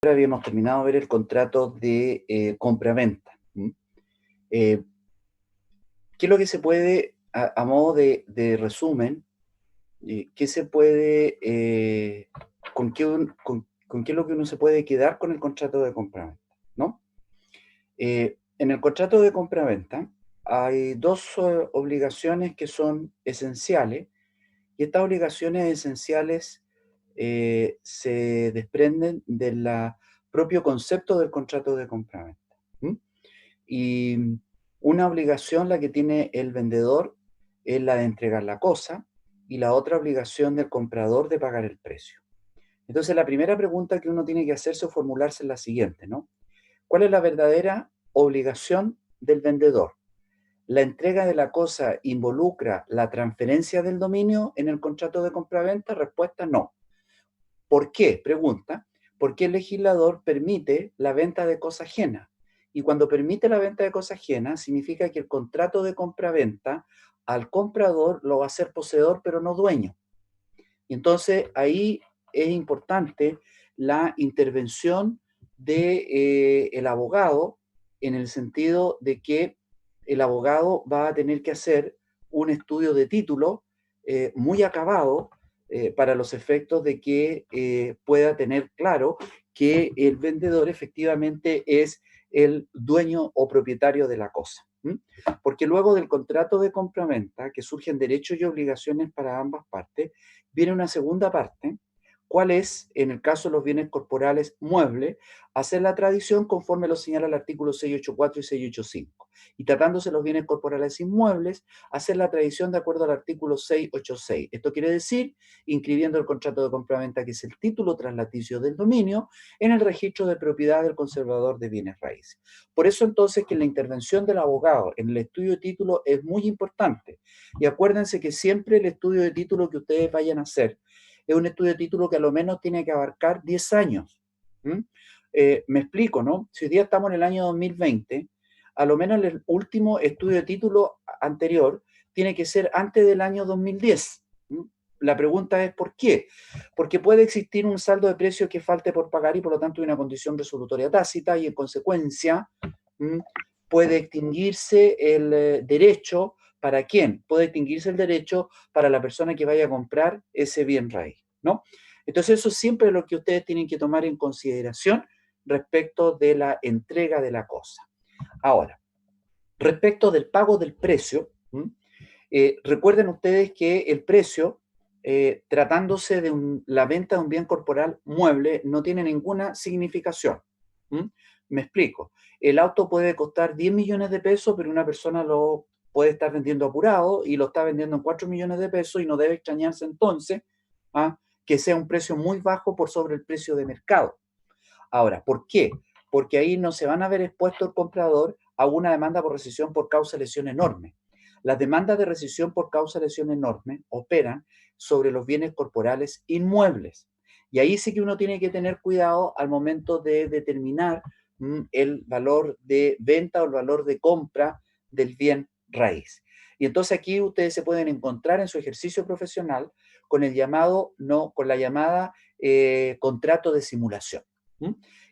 habíamos terminado de ver el contrato de compra-venta. ¿Qué es lo que se puede, a modo de resumen, qué se puede, con qué es lo que uno se puede quedar con el contrato de compra-venta, ¿no? En el contrato de compra-venta hay dos obligaciones que son esenciales, y estas obligaciones esenciales se desprenden del propio concepto del contrato de compra-venta. Y una obligación, la que tiene el vendedor, es la de entregar la cosa, y la otra obligación del comprador de pagar el precio. Entonces, la primera pregunta que uno tiene que hacerse o formularse es la siguiente, ¿no? ¿Cuál es la verdadera obligación del vendedor? ¿La entrega de la cosa involucra la transferencia del dominio en el contrato de compraventa? Respuesta: no. ¿Por qué? Pregunta. Porque el legislador permite la venta de cosa ajena. Y cuando permite la venta de cosa ajena, significa que el contrato de compraventa al comprador lo va a hacer poseedor, pero no dueño. Y entonces ahí es importante la intervención del abogado, en el sentido de que el abogado va a tener que hacer un estudio de título muy acabado para los efectos de que pueda tener claro que el vendedor efectivamente es el dueño o propietario de la cosa. Porque luego del contrato de compraventa, que surgen derechos y obligaciones para ambas partes, viene una segunda parte. ¿Cuál es, en el caso de los bienes corporales muebles, hacer la tradición conforme lo señala el artículo 684 y 685? Y tratándose de los bienes corporales inmuebles, hacer la tradición de acuerdo al artículo 686. Esto quiere decir, inscribiendo el contrato de compraventa, que es el título traslaticio del dominio, en el registro de propiedad del conservador de bienes raíces. Por eso entonces que la intervención del abogado en el estudio de título es muy importante. Y acuérdense que siempre el estudio de título que ustedes vayan a hacer es un estudio de título que a lo menos tiene que abarcar 10 años. Me explico, ¿no? Si hoy día estamos en el año 2020, a lo menos el último estudio de título anterior tiene que ser antes del año 2010. La pregunta es ¿por qué? Porque puede existir un saldo de precios que falte por pagar y por lo tanto hay una condición resolutoria tácita, y en consecuencia puede extinguirse el derecho. ¿Para quién? Puede extinguirse el derecho para la persona que vaya a comprar ese bien raíz, ¿no? Entonces eso siempre es lo que ustedes tienen que tomar en consideración respecto de la entrega de la cosa. Ahora, respecto del pago del precio, recuerden ustedes que el precio, tratándose de la venta de un bien corporal mueble, no tiene ninguna significación. Me explico. El auto puede costar 10 millones de pesos, pero una persona lo puede estar vendiendo apurado y lo está vendiendo en 4 millones de pesos, y no debe extrañarse entonces que sea un precio muy bajo por sobre el precio de mercado. Ahora, ¿por qué? Porque ahí no se van a ver expuesto el comprador a una demanda por rescisión por causa de lesión enorme. Las demandas de rescisión por causa de lesión enorme operan sobre los bienes corporales inmuebles. Y ahí sí que uno tiene que tener cuidado al momento de determinar el valor de venta o el valor de compra del bien raíz. Y entonces aquí ustedes se pueden encontrar en su ejercicio profesional con con la llamada contrato de simulación.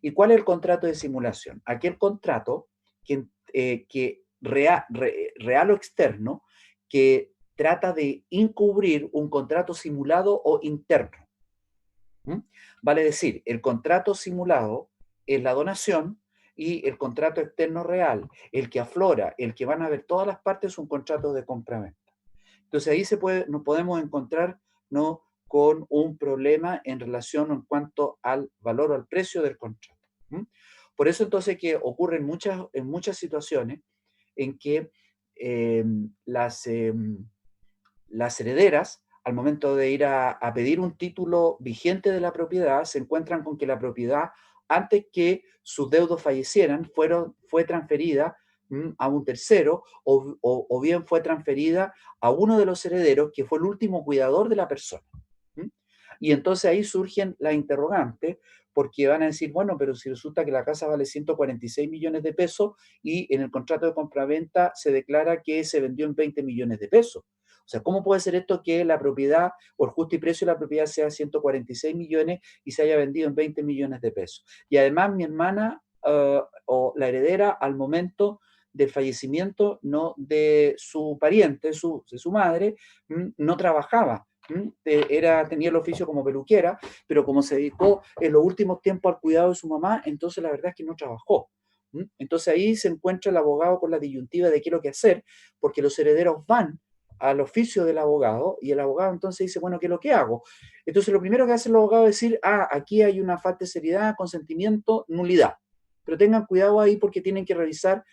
¿Y cuál es el contrato de simulación? Aquel contrato que real o externo, que trata de encubrir un contrato simulado o interno. Vale decir, el contrato simulado es la donación, y el contrato externo real, el que aflora, el que van a ver todas las partes, es un contrato de compra-venta. Entonces ahí nos podemos encontrar, ¿no?, con un problema en relación en cuanto al valor o al precio del contrato. Por eso entonces que ocurre en muchas situaciones en que eh, las, eh, las herederas, al momento de ir a pedir un título vigente de la propiedad, se encuentran con que la propiedad, antes que sus deudos fallecieran, fue transferida a un tercero, o bien fue transferida a uno de los herederos, que fue el último cuidador de la persona. Y entonces ahí surgen las interrogantes, porque van a decir, bueno, pero si resulta que la casa vale 146 millones de pesos y en el contrato de compraventa se declara que se vendió en 20 millones de pesos. O sea, ¿cómo puede ser esto que la propiedad o el justo y precio de la propiedad sea 146 millones y se haya vendido en 20 millones de pesos? Y además mi hermana o la heredera al momento del fallecimiento no de su pariente, de su madre, no trabajaba. Tenía el oficio como peluquera, pero como se dedicó en los últimos tiempos al cuidado de su mamá, entonces la verdad es que no trabajó. Entonces ahí se encuentra el abogado con la disyuntiva de qué es lo que hacer, porque los herederos van al oficio del abogado y el abogado entonces dice, bueno, ¿qué es lo que hago? Entonces lo primero que hace el abogado es decir, aquí hay una falta de seriedad, consentimiento, nulidad. Pero tengan cuidado ahí porque tienen que revisar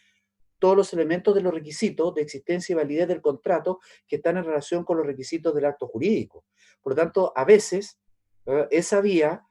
todos los elementos de los requisitos de existencia y validez del contrato que están en relación con los requisitos del acto jurídico. Por lo tanto, a veces esa vía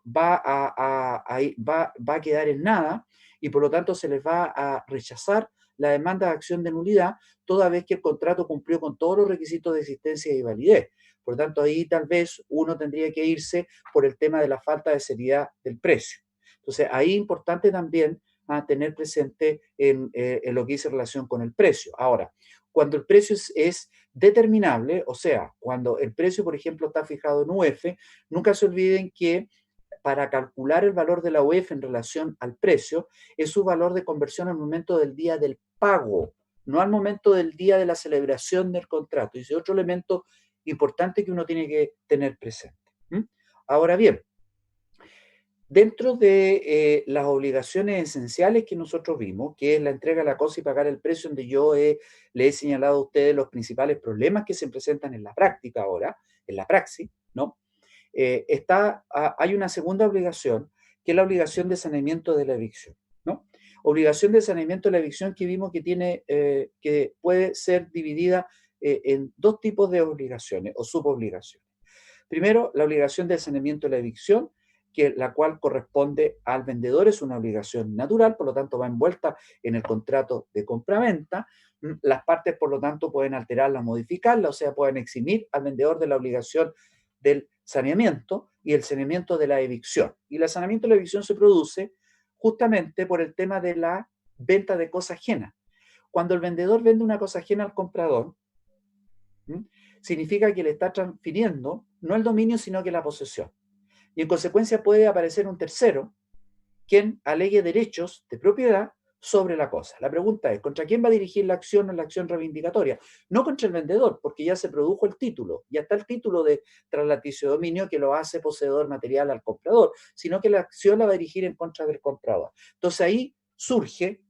va a quedar en nada y por lo tanto se les va a rechazar la demanda de acción de nulidad toda vez que el contrato cumplió con todos los requisitos de existencia y validez. Por lo tanto, ahí tal vez uno tendría que irse por el tema de la falta de seriedad del precio. Entonces, ahí es importante también a tener presente en lo que dice relación con el precio. Ahora, cuando el precio es determinable, o sea, cuando el precio, por ejemplo, está fijado en UF, nunca se olviden que para calcular el valor de la UF en relación al precio, es su valor de conversión al momento del día del pago, no al momento del día de la celebración del contrato. Y ese es otro elemento importante que uno tiene que tener presente. Ahora bien, dentro de las obligaciones esenciales que nosotros vimos, que es la entrega de la cosa y pagar el precio, donde yo le he señalado a ustedes los principales problemas que se presentan en la práctica ahora, en la praxis, ¿no? Hay una segunda obligación, que es la obligación de saneamiento de la evicción, ¿no? Obligación de saneamiento de la evicción que vimos que puede ser dividida en dos tipos de obligaciones o subobligaciones. Primero, la obligación de saneamiento de la evicción, la cual corresponde al vendedor, es una obligación natural, por lo tanto va envuelta en el contrato de compraventa. Las partes, por lo tanto, pueden alterarla, modificarla, o sea, pueden eximir al vendedor de la obligación del saneamiento y el saneamiento de la evicción. Y el saneamiento de la evicción se produce justamente por el tema de la venta de cosa ajena. Cuando el vendedor vende una cosa ajena al comprador, significa que le está transfiriendo no el dominio, sino que la posesión. Y en consecuencia puede aparecer un tercero quien alegue derechos de propiedad sobre la cosa. La pregunta es, ¿contra quién va a dirigir la acción o la acción reivindicatoria? No contra el vendedor, porque ya se produjo el título, ya está el título de traslaticio de dominio que lo hace poseedor material al comprador, sino que la acción la va a dirigir en contra del comprador. Entonces ahí surge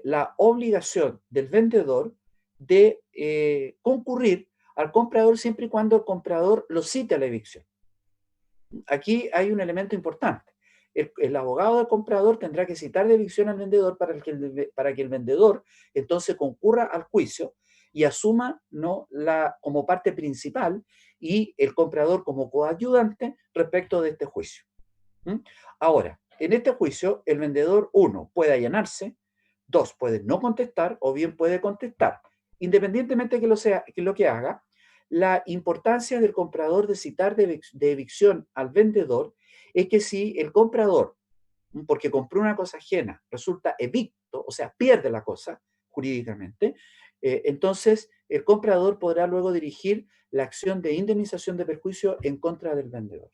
la obligación del vendedor de concurrir al comprador siempre y cuando el comprador lo cite a la evicción. Aquí hay un elemento importante. El abogado del comprador tendrá que citar de evicción al vendedor para que el vendedor entonces concurra al juicio y asuma como parte principal y el comprador como coayudante respecto de este juicio. Ahora, en este juicio, el vendedor, 1, puede allanarse, 2, puede no contestar o bien puede contestar. Independientemente que lo que haga, la importancia del comprador de citar de evicción al vendedor es que si el comprador, porque compró una cosa ajena, resulta evicto, o sea, pierde la cosa jurídicamente, entonces el comprador podrá luego dirigir la acción de indemnización de perjuicio en contra del vendedor.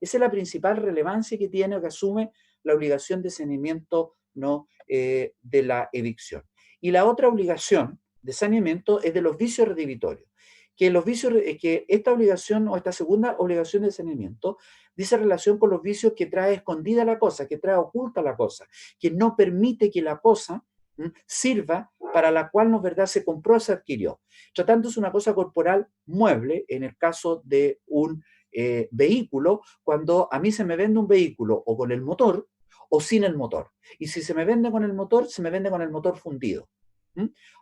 Esa es la principal relevancia que tiene o que asume la obligación de saneamiento, ¿no? De la evicción. Y la otra obligación de saneamiento es de los vicios redimitorios. Que esta obligación o esta segunda obligación de saneamiento dice relación con los vicios que trae escondida la cosa, que trae oculta la cosa, que no permite que la cosa sirva para la cual no verdad se compró o se adquirió. Tratándose una cosa corporal mueble, en el caso de un vehículo, cuando a mí se me vende un vehículo o con el motor o sin el motor. Y si se me vende con el motor, se me vende con el motor fundido.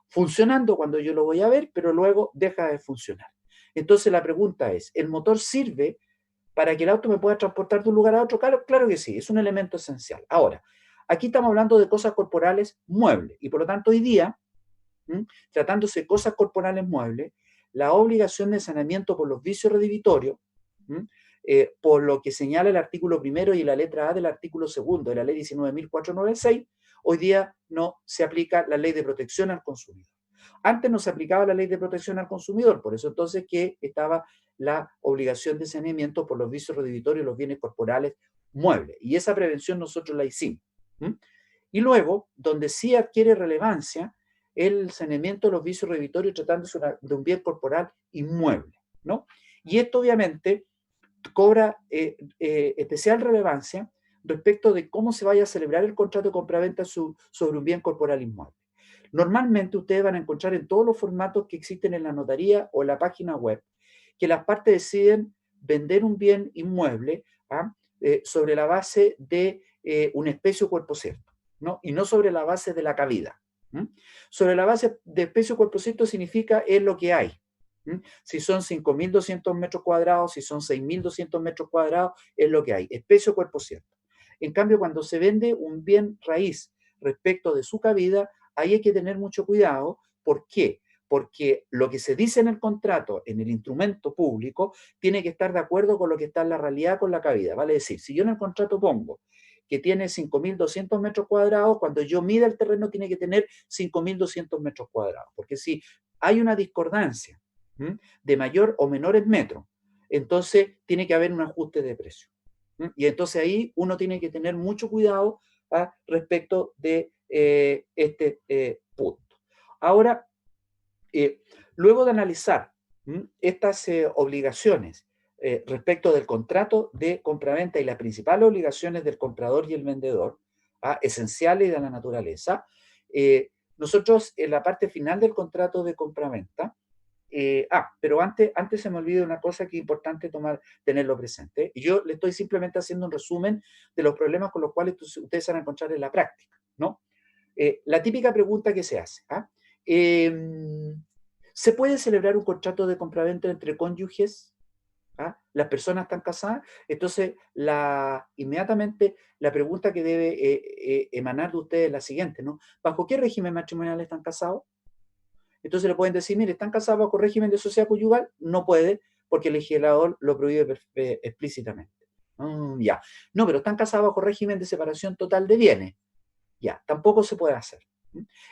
Funcionando cuando yo lo voy a ver, pero luego deja de funcionar. Entonces la pregunta es, ¿el motor sirve para que el auto me pueda transportar de un lugar a otro? Claro que sí, es un elemento esencial. Ahora, aquí estamos hablando de cosas corporales muebles y por lo tanto hoy día, tratándose de cosas corporales muebles, la obligación de saneamiento por los vicios redimitorios, por lo que señala el artículo 1 y la letra A del artículo 2 de la ley 19.496, hoy día no se aplica la ley de protección al consumidor. Antes no se aplicaba la ley de protección al consumidor, por eso entonces que estaba la obligación de saneamiento por los vicios redhibitorios y los bienes corporales muebles. Y esa prevención nosotros la hicimos. Y luego, donde sí adquiere relevancia, el saneamiento de los vicios redhibitorios tratándose de un bien corporal inmueble, ¿no? Y esto obviamente cobra especial relevancia respecto de cómo se vaya a celebrar el contrato de compraventa sobre un bien corporal inmueble. Normalmente ustedes van a encontrar en todos los formatos que existen en la notaría o en la página web que las partes deciden vender un bien inmueble sobre la base de una especie o cuerpo cierto, ¿no? Y no sobre la base de la cabida. Sobre la base de especie o cuerpo cierto significa es lo que hay. Si son 5.200 metros cuadrados, si son 6.200 metros cuadrados, es lo que hay, especie o cuerpo cierto. En cambio, cuando se vende un bien raíz respecto de su cabida, ahí hay que tener mucho cuidado. ¿Por qué? Porque lo que se dice en el contrato, en el instrumento público, tiene que estar de acuerdo con lo que está en la realidad con la cabida. Vale decir, si yo en el contrato pongo que tiene 5.200 metros cuadrados, cuando yo mida el terreno tiene que tener 5.200 metros cuadrados. Porque si hay una discordancia de mayor o menores metros, entonces tiene que haber un ajuste de precio. Y entonces ahí uno tiene que tener mucho cuidado respecto de este punto. Ahora, luego de analizar estas obligaciones respecto del contrato de compraventa y las principales obligaciones del comprador y el vendedor, esenciales y de la naturaleza, nosotros en la parte final del contrato de compraventa, pero antes se me olvida una cosa que es importante tenerlo presente. Y yo le estoy simplemente haciendo un resumen de los problemas con los cuales ustedes van a encontrar en la práctica, ¿no? La típica pregunta que se hace, ¿se puede celebrar un contrato de compraventa entre cónyuges? ¿Las personas están casadas? Entonces, inmediatamente la pregunta que debe emanar de ustedes es la siguiente, ¿no? ¿Bajo qué régimen matrimonial están casados? Entonces le pueden decir, mire, ¿están casados bajo régimen de sociedad conyugal? No puede, porque el legislador lo prohíbe explícitamente. Ya. No, pero ¿están casados bajo régimen de separación total de bienes? Ya, tampoco se puede hacer.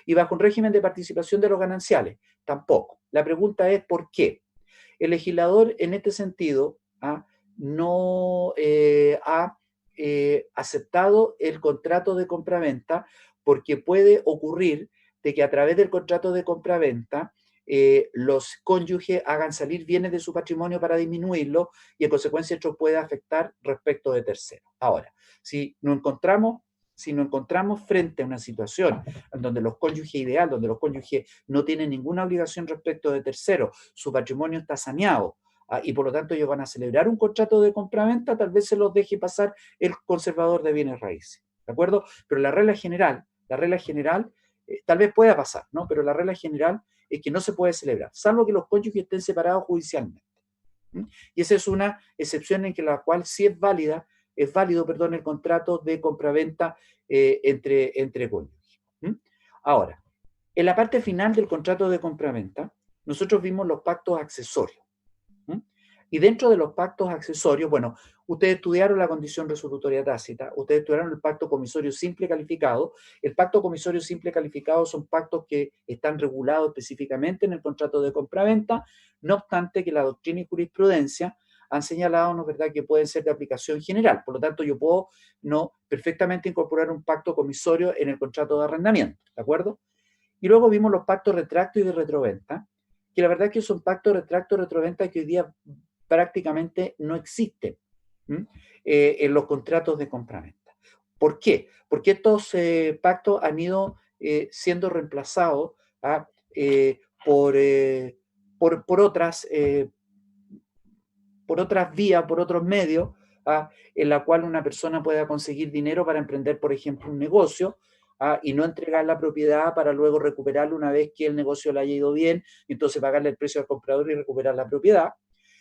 Y bajo un régimen de participación de los gananciales, tampoco. La pregunta es, ¿por qué? El legislador en este sentido no ha aceptado el contrato de compraventa porque puede ocurrir de que a través del contrato de compraventa los cónyuges hagan salir bienes de su patrimonio para disminuirlo y en consecuencia esto puede afectar respecto de terceros. Ahora, si nos encontramos frente a una situación en donde los cónyuges ideal, donde los cónyuges no tienen ninguna obligación respecto de terceros, su patrimonio está saneado, y por lo tanto ellos van a celebrar un contrato de compraventa, tal vez se los deje pasar el conservador de bienes raíces, ¿de acuerdo? Pero la regla general, tal vez pueda pasar, ¿no? Pero la regla general es que no se puede celebrar, salvo que los cónyuges estén separados judicialmente. Y esa es una excepción en la cual sí es válido, el contrato de compraventa entre cónyuges. Ahora, en la parte final del contrato de compraventa, nosotros vimos los pactos accesorios. Y dentro de los pactos accesorios, bueno, ustedes estudiaron la condición resolutoria tácita, ustedes estudiaron el pacto comisorio simple calificado. El pacto comisorio simple calificado son pactos que están regulados específicamente en el contrato de compraventa, no obstante que la doctrina y jurisprudencia han señalado, ¿no es verdad?, que pueden ser de aplicación general. Por lo tanto, yo puedo perfectamente incorporar un pacto comisorio en el contrato de arrendamiento, ¿de acuerdo? Y luego vimos los pactos retracto y de retroventa, que la verdad es que son pactos retracto y retroventa que hoy día prácticamente no existen en los contratos de compraventa. ¿Por qué? Porque estos pactos han ido siendo reemplazados por otras vías, por otros medios, en la cual una persona pueda conseguir dinero para emprender, por ejemplo, un negocio, y no entregar la propiedad para luego recuperarlo una vez que el negocio le haya ido bien, entonces pagarle el precio al comprador y recuperar la propiedad.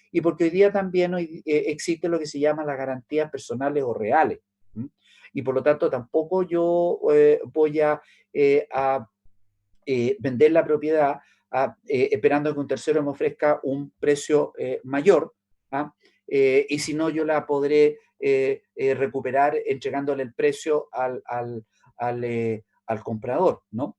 Y porque hoy día también existe lo que se llama las garantías personales o reales. Y por lo tanto tampoco yo voy a vender la propiedad esperando que un tercero me ofrezca un precio mayor, y si no yo la podré recuperar entregándole el precio al comprador, ¿no?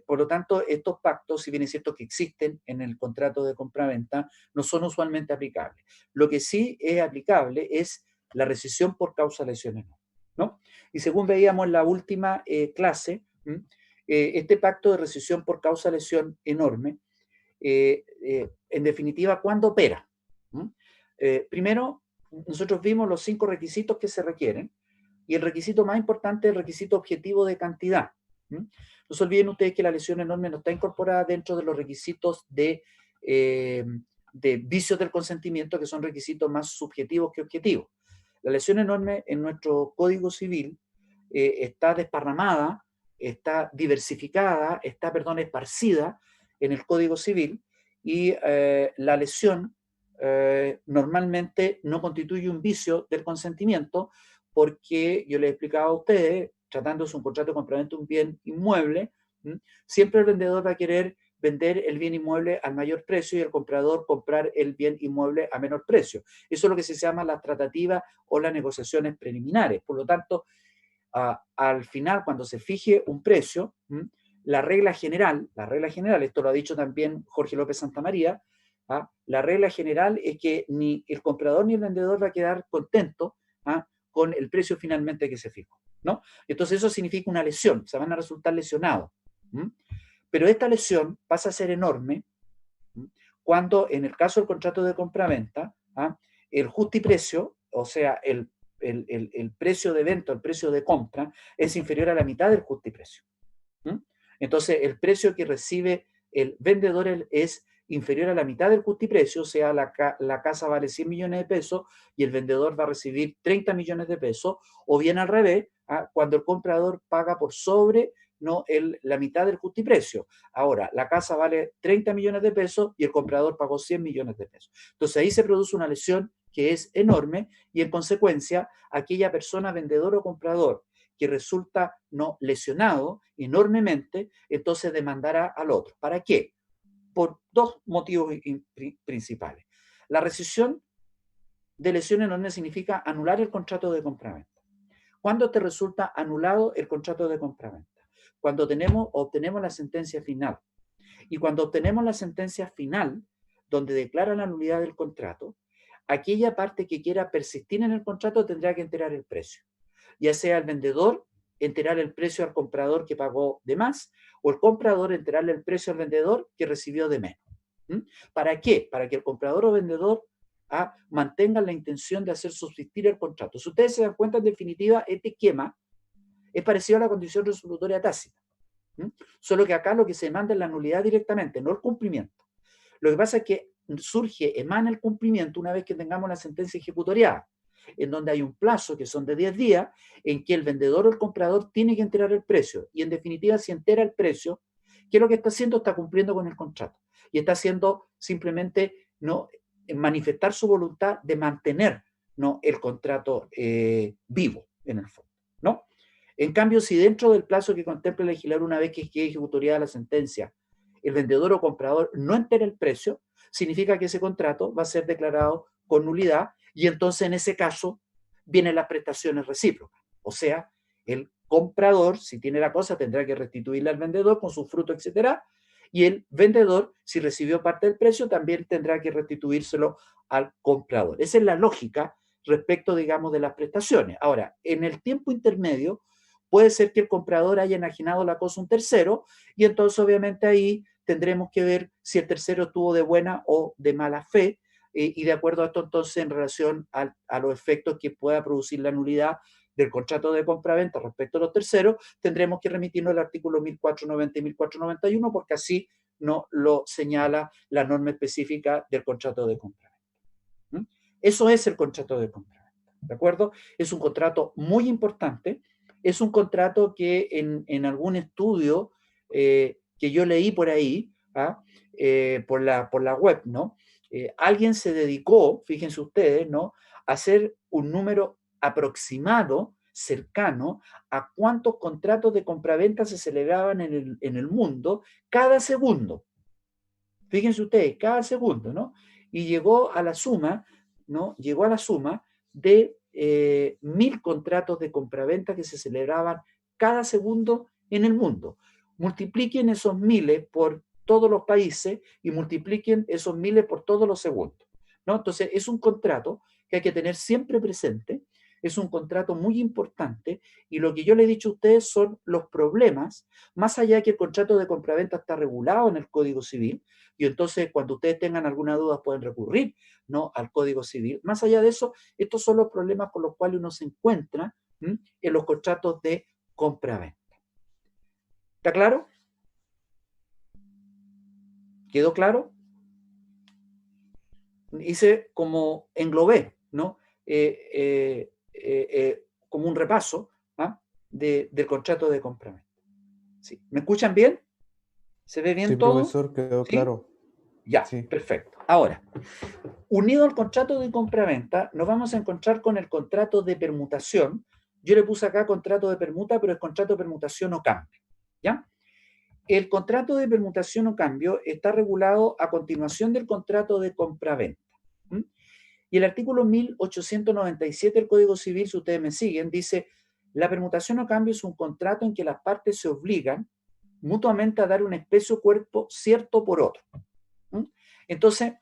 Por lo tanto, estos pactos, si bien es cierto que existen en el contrato de compraventa, no son usualmente aplicables. Lo que sí es aplicable es la rescisión por causa de lesiones, ¿no? Y según veíamos en la última clase, este pacto de rescisión por causa de lesión enorme, en definitiva, ¿cuándo opera? Primero, nosotros vimos los 5 requisitos que se requieren, y el requisito más importante es el requisito objetivo de cantidad. No se olviden ustedes que la lesión enorme no está incorporada dentro de los requisitos de vicios del consentimiento, que son requisitos más subjetivos que objetivos. La lesión enorme en nuestro Código Civil está desparramada, está diversificada, está, perdón, esparcida en el Código Civil, y la lesión normalmente no constituye un vicio del consentimiento, porque yo les he explicado a ustedes, tratándose un contrato de compraventa de un bien inmueble, siempre el vendedor va a querer vender el bien inmueble al mayor precio y el comprador comprar el bien inmueble a menor precio. Eso es lo que se llama las tratativas o las negociaciones preliminares. Por lo tanto, al final, cuando se fije un precio, la regla general, esto lo ha dicho también Jorge López Santamaría, la regla general es que ni el comprador ni el vendedor va a quedar contento con el precio finalmente que se fijó, ¿no? Entonces eso significa una lesión, se van a resultar lesionados. Pero esta lesión pasa a ser enorme cuando, en el caso del contrato de compraventa, el justiprecio, o sea, el precio de venta, el precio de compra, es inferior a la mitad del justiprecio. Entonces, el precio que recibe el vendedor es inferior a la mitad del justiprecio, o sea, la casa vale 100 millones de pesos y el vendedor va a recibir 30 millones de pesos, o bien al revés, cuando el comprador paga por sobre la mitad del justiprecio. Ahora, la casa vale 30 millones de pesos y el comprador pagó 100 millones de pesos. Entonces, ahí se produce una lesión que es enorme, y en consecuencia, aquella persona, vendedor o comprador, que resulta lesionado enormemente, entonces demandará al otro. ¿Para qué? Por 2 motivos principales. La rescisión de lesión enorme significa anular el contrato de compraventa. ¿Cuándo te resulta anulado el contrato de compraventa? Cuando obtenemos la sentencia final. Y cuando obtenemos la sentencia final, donde declara la nulidad del contrato, aquella parte que quiera persistir en el contrato tendrá que enterar el precio. Ya sea el vendedor enterar el precio al comprador que pagó de más, o el comprador enterarle el precio al vendedor que recibió de menos. ¿Para qué? Para que el comprador o vendedor mantengan la intención de hacer subsistir el contrato. Si ustedes se dan cuenta, en definitiva, este esquema es parecido a la condición resolutoria tácita. Solo que acá lo que se demanda es la nulidad directamente, no el cumplimiento. Lo que pasa es que emana el cumplimiento una vez que tengamos la sentencia ejecutoriada, en donde hay un plazo que son de 10 días, en que el vendedor o el comprador tiene que enterar el precio. Y en definitiva, si entera el precio, ¿qué es lo que está haciendo? Está cumpliendo con el contrato. Y está haciendo simplemente manifestar su voluntad de mantener el contrato vivo, en el fondo, ¿no? En cambio, si dentro del plazo que contempla el legislador, una vez que quede ejecutoriada la sentencia, el vendedor o comprador no entera el precio, significa que ese contrato va a ser declarado con nulidad, y entonces en ese caso vienen las prestaciones recíprocas. O sea, el comprador, si tiene la cosa, tendrá que restituirle al vendedor con su fruto, etcétera, y el vendedor, si recibió parte del precio, también tendrá que restituírselo al comprador. Esa es la lógica respecto, digamos, de las prestaciones. Ahora, en el tiempo intermedio, puede ser que el comprador haya enajenado la cosa a un tercero, y entonces obviamente ahí tendremos que ver si el tercero estuvo de buena o de mala fe, y de acuerdo a esto entonces en relación a los efectos que pueda producir la nulidad del contrato de compraventa respecto a los terceros, tendremos que remitirnos al artículo 1490 y 1491, porque así no lo señala la norma específica del contrato de compraventa. Eso es el contrato de compraventa, ¿de acuerdo? Es un contrato muy importante. Es un contrato que en algún estudio que yo leí por ahí, por la web, ¿no? Alguien se dedicó, fíjense ustedes, ¿no?, a hacer un número aproximado, cercano, a cuántos contratos de compraventa se celebraban en el mundo cada segundo. Fíjense ustedes, cada segundo, ¿no? Y llegó a la suma, ¿no? Llegó a la suma de 1.000 contratos de compraventa que se celebraban cada segundo en el mundo. multipliquen esos miles por todos los países y multipliquen esos miles por todos los segundos, ¿no? Entonces, es un contrato que hay que tener siempre presente, es un contrato muy importante y lo que yo le he dicho a ustedes son los problemas, más allá de que el contrato de compraventa está regulado en el Código Civil y entonces cuando ustedes tengan alguna duda pueden recurrir, ¿no?, al Código Civil. Más allá de eso, estos son los problemas con los cuales uno se encuentra en los contratos de compraventa. ¿Está claro? ¿Quedó claro? Hice como englobé, ¿no? Como un repaso, ¿ah?, del contrato de compraventa. ¿Sí? ¿Me escuchan bien? ¿Se ve bien Sí, todo? profesor, quedó ¿Sí? claro. Ya, Sí. perfecto. Ahora, unido al contrato de compraventa, nos vamos a encontrar con el contrato de permutación. Yo le puse acá contrato de permuta, pero es contrato de permutación o cambio, ¿ya? El contrato de permutación o cambio está regulado a continuación del contrato de compraventa. Y el artículo 1897 del Código Civil, si ustedes me siguen, dice: la permutación o cambio es un contrato en que las partes se obligan mutuamente a dar una especie o cuerpo cierto por otro. Entonces,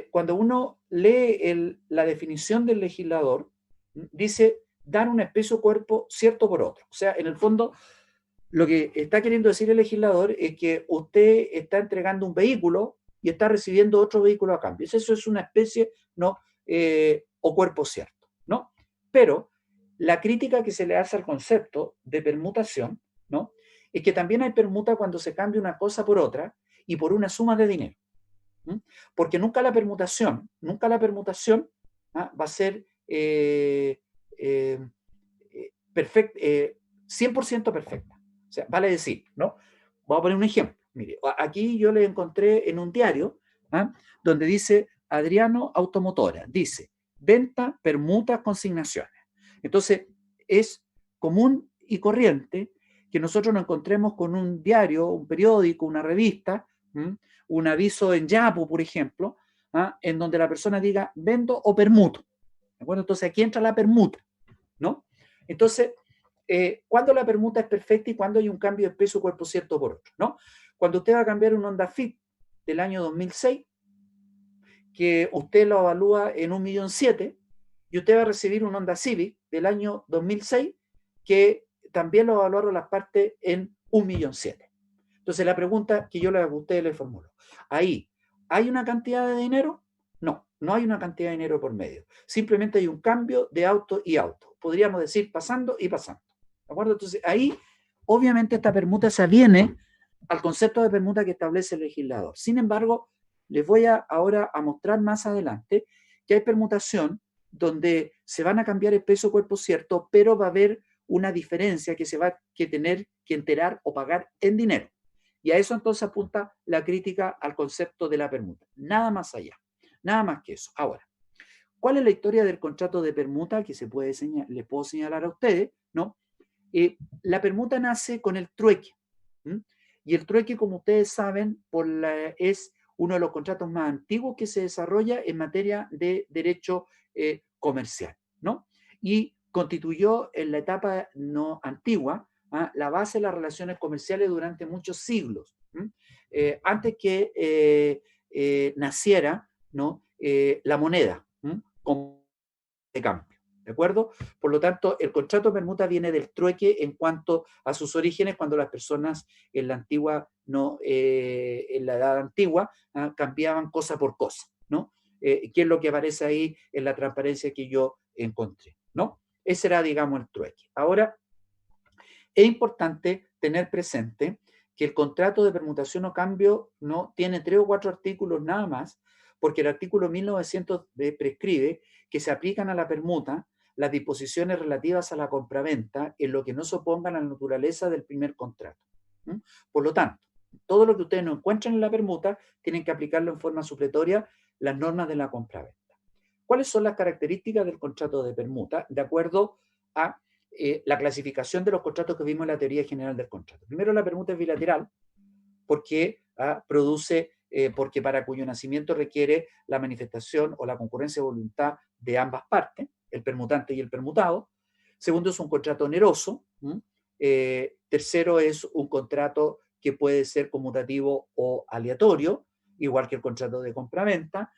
cuando uno lee la definición del legislador, dice dar una especie o cuerpo cierto por otro. O sea, en el fondo, lo que está queriendo decir el legislador es que usted está entregando un vehículo y está recibiendo otro vehículo a cambio. Eso es una especie, ¿no?, o cuerpo cierto, ¿no? Pero la crítica que se le hace al concepto de permutación, ¿no?, es que también hay permuta cuando se cambia una cosa por otra y por una suma de dinero. Porque nunca la permutación va a ser 100% perfecta. O sea, vale decir, ¿no? Voy a poner un ejemplo. Mire, aquí yo le encontré en un diario, ¿ah?, donde dice Adriano Automotora, dice venta, permutas, consignaciones. Entonces, es común y corriente que nosotros nos encontremos con un diario, un periódico, una revista, un aviso en Yapo, por ejemplo, ¿ah?, en donde la persona diga vendo o permuto. ¿De acuerdo? Entonces aquí entra la permuta, ¿no? Entonces, ¿cuándo la permuta es perfecta y cuándo hay un cambio de peso cuerpo cierto por otro, ¿no? Cuando usted va a cambiar un Honda Fit del año 2006, que usted lo evalúa en 1.700.000, y usted va a recibir un Honda Civic del año 2006 que también lo evaluaron las partes en 1.700.000. Entonces la pregunta que yo a ustedes les formulo, ahí, ¿hay una cantidad de dinero? No, no hay una cantidad de dinero por medio. Simplemente hay un cambio de auto y auto. Podríamos decir pasando y pasando. ¿De acuerdo? Entonces ahí, obviamente, esta permuta se aviene al concepto de permuta que establece el legislador. Sin embargo, les voy ahora a mostrar más adelante que hay permutación donde se van a cambiar el peso cuerpo cierto, pero va a haber una diferencia que se va a tener que enterar o pagar en dinero. Y a eso entonces apunta la crítica al concepto de la permuta. Nada más allá, nada más que eso. Ahora, ¿cuál es la historia del contrato de permuta que les puedo señalar a ustedes? ¿No? La permuta nace con el trueque. Y el trueque, como ustedes saben, es uno de los contratos más antiguos que se desarrolla en materia de derecho comercial, ¿no? Y constituyó en la etapa no antigua la base de las relaciones comerciales durante muchos siglos, antes que naciera, ¿no?, la moneda como de cambio. ¿De acuerdo? Por lo tanto, el contrato de permuta viene del trueque en cuanto a sus orígenes, cuando las personas en la antigua, no, en la edad antigua, cambiaban cosa por cosa, ¿no? ¿Qué es lo que aparece ahí en la transparencia que yo encontré, ¿no? Ese era, digamos, el trueque. Ahora, es importante tener presente que el contrato de permutación o cambio no tiene 3 o 4 artículos nada más, porque el artículo 1900 prescribe que se aplican a la permuta las disposiciones relativas a la compraventa en lo que no se opongan a la naturaleza del primer contrato. Por lo tanto, todo lo que ustedes no encuentran en la permuta tienen que aplicarlo en forma supletoria las normas de la compraventa. ¿Cuáles son las características del contrato de permuta de acuerdo a la clasificación de los contratos que vimos en la teoría general del contrato? Primero, la permuta es bilateral porque porque para cuyo nacimiento requiere la manifestación o la concurrencia de voluntad de ambas partes, el permutante y el permutado. Segundo, es un contrato oneroso, Tercero es un contrato que puede ser conmutativo o aleatorio, igual que el contrato de compraventa.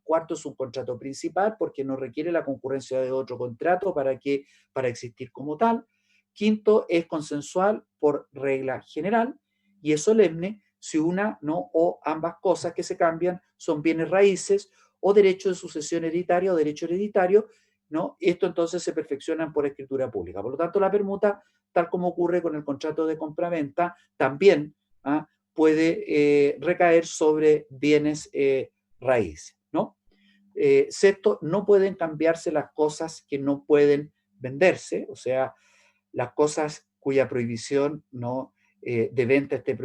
Cuarto es un contrato principal porque no requiere la concurrencia de otro contrato para existir como tal. Quinto es consensual por regla general y es solemne si una, no, o ambas cosas que se cambian son bienes raíces o derecho de sucesión hereditaria o derecho hereditario, ¿no? Esto entonces se perfeccionan por escritura pública. Por lo tanto, la permuta, tal como ocurre con el contrato de compraventa, también puede recaer sobre bienes raíces, ¿no? Sexto, no pueden cambiarse las cosas que no pueden venderse, o sea, las cosas cuya prohibición no de venta esté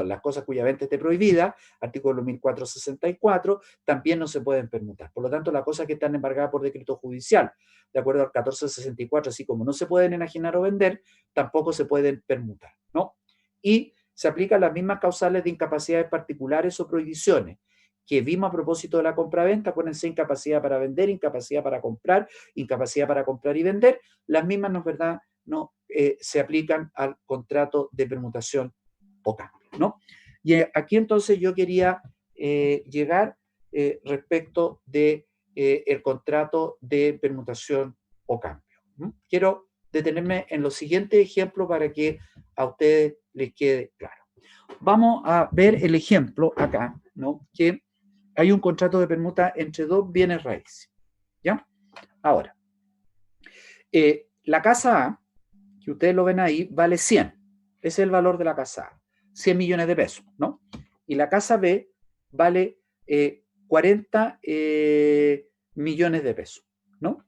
las cosas cuya venta esté prohibida, artículo 1464, también no se pueden permutar. Por lo tanto, las cosas que están embargadas por decreto judicial, de acuerdo al 1464, así como no se pueden enajenar o vender, tampoco se pueden permutar, ¿no? Y se aplican las mismas causales de incapacidades particulares o prohibiciones que vimos a propósito de la compraventa. Acuérdense, incapacidad para vender, incapacidad para comprar y vender. Las mismas, ¿no es verdad?, no se aplican al contrato de permutación o cambio, ¿no? Y aquí entonces yo quería llegar respecto de el contrato de permutación o cambio. Quiero detenerme en los siguientes ejemplos para que a ustedes les quede claro. Vamos a ver el ejemplo acá, ¿no? Que hay un contrato de permuta entre dos bienes raíces, ¿ya? Ahora, la casa A, que ustedes lo ven ahí, vale 100. Ese es el valor de la casa A, 100 millones de pesos, ¿no? Y la casa B vale 40 millones de pesos, ¿no?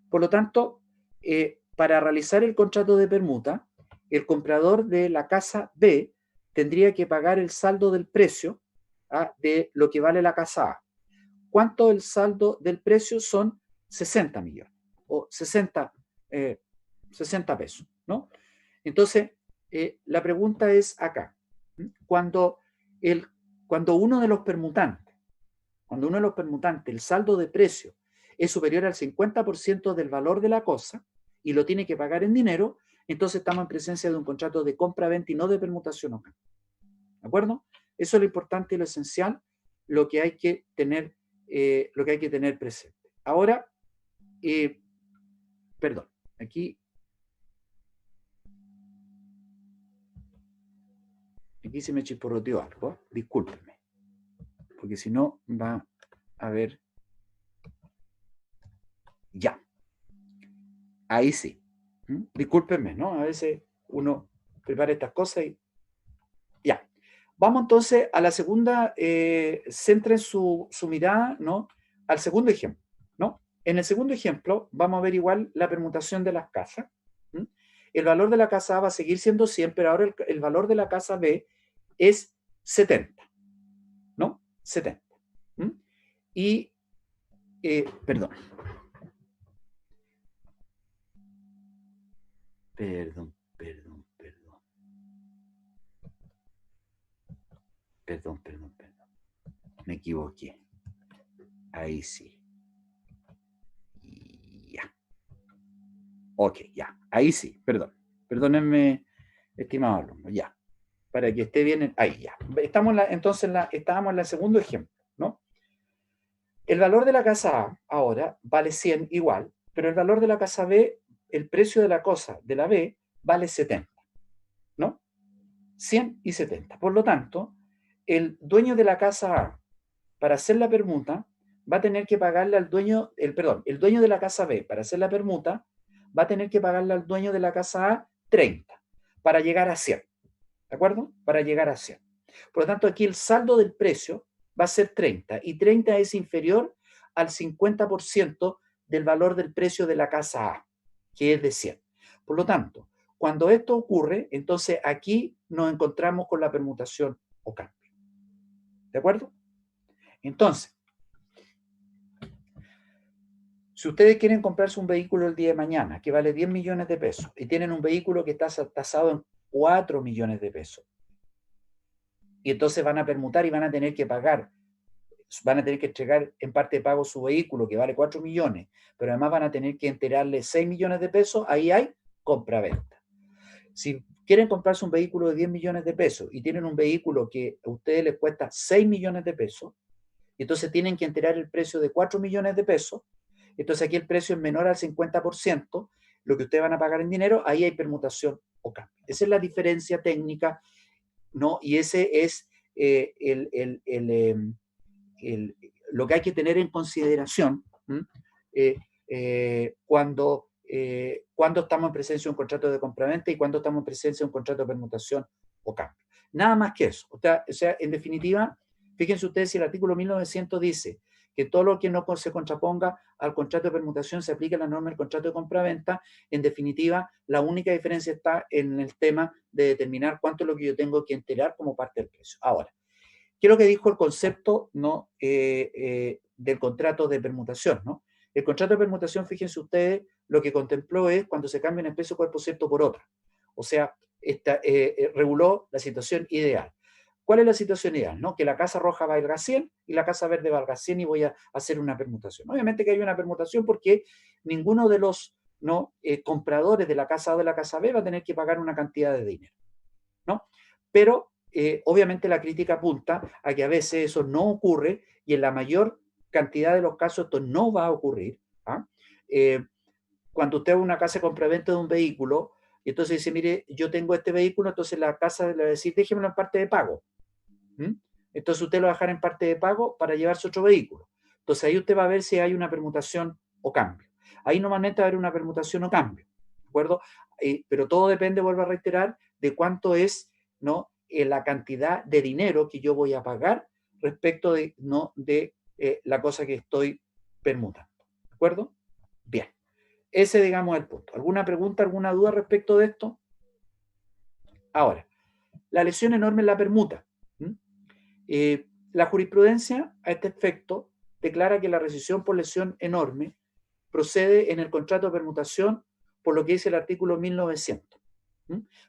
Por lo tanto, para realizar el contrato de permuta, el comprador de la casa B tendría que pagar el saldo del precio de lo que vale la casa A. ¿Cuánto el saldo del precio? Son 60 millones o 60 pesos, ¿no? Entonces, la pregunta es acá. Cuando uno de los permutantes, el saldo de precio es superior al 50% del valor de la cosa y lo tiene que pagar en dinero, entonces estamos en presencia de un contrato de compra-venta y no de permutación o cambio. ¿De acuerdo? Eso es lo importante y lo esencial, lo que hay que tener presente. Ahora, perdón, aquí se me chisporroteó algo, discúlpenme, porque si no va a haber... Ya. Ahí sí. Discúlpenme, ¿no? A veces uno prepara estas cosas y... Ya. Vamos entonces a la segunda, centren su mirada, ¿no? Al segundo ejemplo, ¿no? En el segundo ejemplo vamos a ver igual la permutación de las casas. El valor de la casa A va a seguir siendo 100, pero ahora el valor de la casa B es 70, ¿no? 70. Y, perdón. Perdón. Me equivoqué. Ahí sí. Ya. Ok, ya. Ahí sí, perdón. Perdónenme, estimado alumno. Ya. Para que esté bien. Ahí, ya. Estábamos en el segundo ejemplo, ¿no? El valor de la casa A ahora vale 100 igual, pero el valor de la casa B, el precio de la cosa de la B, vale 70, ¿no? 100 y 70. Por lo tanto, el dueño de la casa A, para hacer la permuta, va a tener que pagarle al dueño, el dueño de la casa B, para hacer la permuta, va a tener que pagarle al dueño de la casa A 30 para llegar a 100. ¿De acuerdo? Para llegar a 100. Por lo tanto, aquí el saldo del precio va a ser 30 y 30 es inferior al 50% del valor del precio de la casa A, que es de 100. Por lo tanto, cuando esto ocurre, entonces aquí nos encontramos con la permutación o cambio. ¿De acuerdo? Entonces, si ustedes quieren comprarse un vehículo el día de mañana que vale 10 millones de pesos y tienen un vehículo que está tasado en 4 millones de pesos, y entonces van a permutar y van a tener que pagar, van a tener que entregar en parte de pago su vehículo que vale 4 millones, pero además van a tener que enterarle 6 millones de pesos, ahí hay compra-venta. Si quieren comprarse un vehículo de 10 millones de pesos y tienen un vehículo que a ustedes les cuesta 6 millones de pesos, entonces tienen que enterar el precio de 4 millones de pesos, entonces aquí el precio es menor al 50%, lo que ustedes van a pagar en dinero, ahí hay permutación o cambio. Esa es la diferencia técnica, ¿no? Y ese es lo que hay que tener en consideración cuando estamos en presencia de un contrato de compraventa y cuando estamos en presencia de un contrato de permutación o cambio. Nada más que eso. O sea, en definitiva, fíjense ustedes, si el artículo 1900 dice que todo lo que no se contraponga al contrato de permutación se aplica la norma del contrato de compraventa, en definitiva, la única diferencia está en el tema de determinar cuánto es lo que yo tengo que enterar como parte del precio. Ahora, ¿qué es lo que dijo el concepto, ¿no? Del contrato de permutación, ¿no? El contrato de permutación, fíjense ustedes, lo que contempló es cuando se cambia una especie de cuerpo cierto por otra. O sea, reguló la situación ideal. ¿Cuál es la situación ideal? ¿No? Que la casa roja valga 100 y la casa verde valga 100 y voy a hacer una permutación. Obviamente que hay una permutación porque ninguno de los compradores de la casa A o de la casa B va a tener que pagar una cantidad de dinero, ¿no? Pero obviamente la crítica apunta a que a veces eso no ocurre y en la mayor cantidad de los casos esto no va a ocurrir. ¿Ah? Cuando usted va a una casa de compraventa de un vehículo y entonces dice, mire, yo tengo este vehículo, entonces la casa le va a decir, déjemelo en parte de pago. Entonces usted lo va a dejar en parte de pago para llevarse otro vehículo. Entonces ahí usted va a ver si hay una permutación o cambio. Ahí normalmente va a haber una permutación o cambio, ¿de acuerdo? Pero todo depende, vuelvo a reiterar, de cuánto es, ¿no? La cantidad de dinero que yo voy a pagar respecto de, ¿no? de la cosa que estoy permutando. ¿De acuerdo? Bien. Ese, digamos, es el punto. ¿Alguna pregunta, alguna duda respecto de esto? Ahora, la lesión enorme en la permuta. La jurisprudencia a este efecto declara que la rescisión por lesión enorme procede en el contrato de permutación por lo que dice el artículo 1900.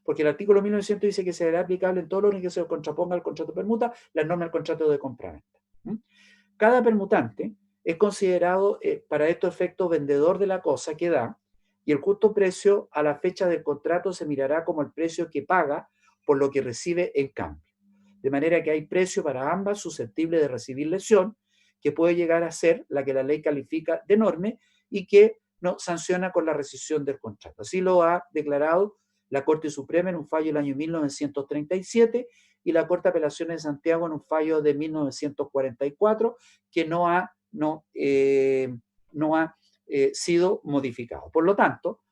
Porque el artículo 1900 dice que será aplicable en todo lo que se contraponga al contrato de permuta las normas del contrato de compraventa. Cada permutante es considerado para estos efectos vendedor de la cosa que da y el justo precio a la fecha del contrato se mirará como el precio que paga por lo que recibe en cambio. De manera que hay precio para ambas susceptibles de recibir lesión, que puede llegar a ser la que la ley califica de enorme y que no sanciona con la rescisión del contrato. Así lo ha declarado la Corte Suprema en un fallo del año 1937 y la Corte de Apelaciones de Santiago en un fallo de 1944 que no ha sido modificado. Por lo tanto,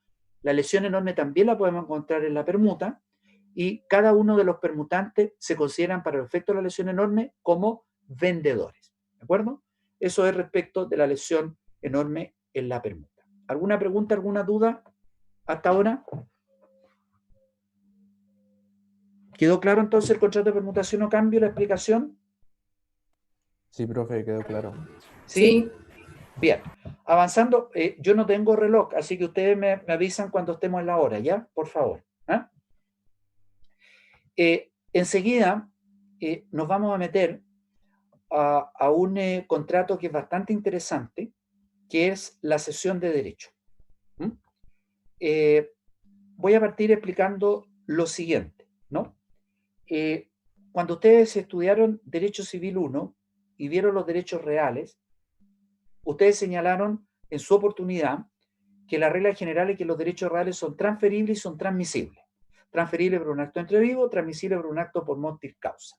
la lesión enorme también la podemos encontrar en la permuta y cada uno de los permutantes se consideran para el efecto de la lesión enorme como vendedores. ¿De acuerdo? Eso es respecto de la lesión enorme en la permuta. ¿Alguna pregunta, alguna duda hasta ahora? ¿Quedó claro entonces el contrato de permutación o cambio, la explicación? Sí, profe, quedó claro. ¿Sí? Bien. Avanzando, yo no tengo reloj, así que ustedes me avisan cuando estemos en la hora, ¿ya? Por favor. ¿Ah? Enseguida nos vamos a meter a un contrato que es bastante interesante, que es la cesión de derecho. Voy a partir explicando lo siguiente, ¿no? Cuando ustedes estudiaron Derecho Civil 1 y vieron los derechos reales, ustedes señalaron en su oportunidad que la regla general es que los derechos reales son transferibles y son transmisibles. Transferible por un acto entre vivo, transmisible por un acto por mortis causa.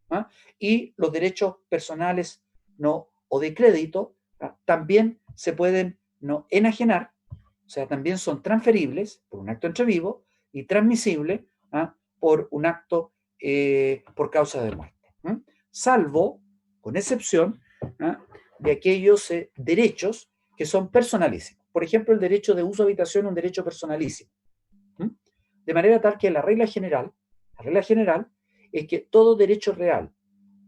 ¿Ah? Y los derechos personales no, o de crédito también se pueden no enajenar, o sea, también son transferibles por un acto entre vivo y transmisibles por un acto por causa de muerte. Salvo, con excepción, de aquellos derechos que son personalísimos. Por ejemplo, el derecho de uso de habitación es un derecho personalísimo. De manera tal que la regla general es que todo derecho real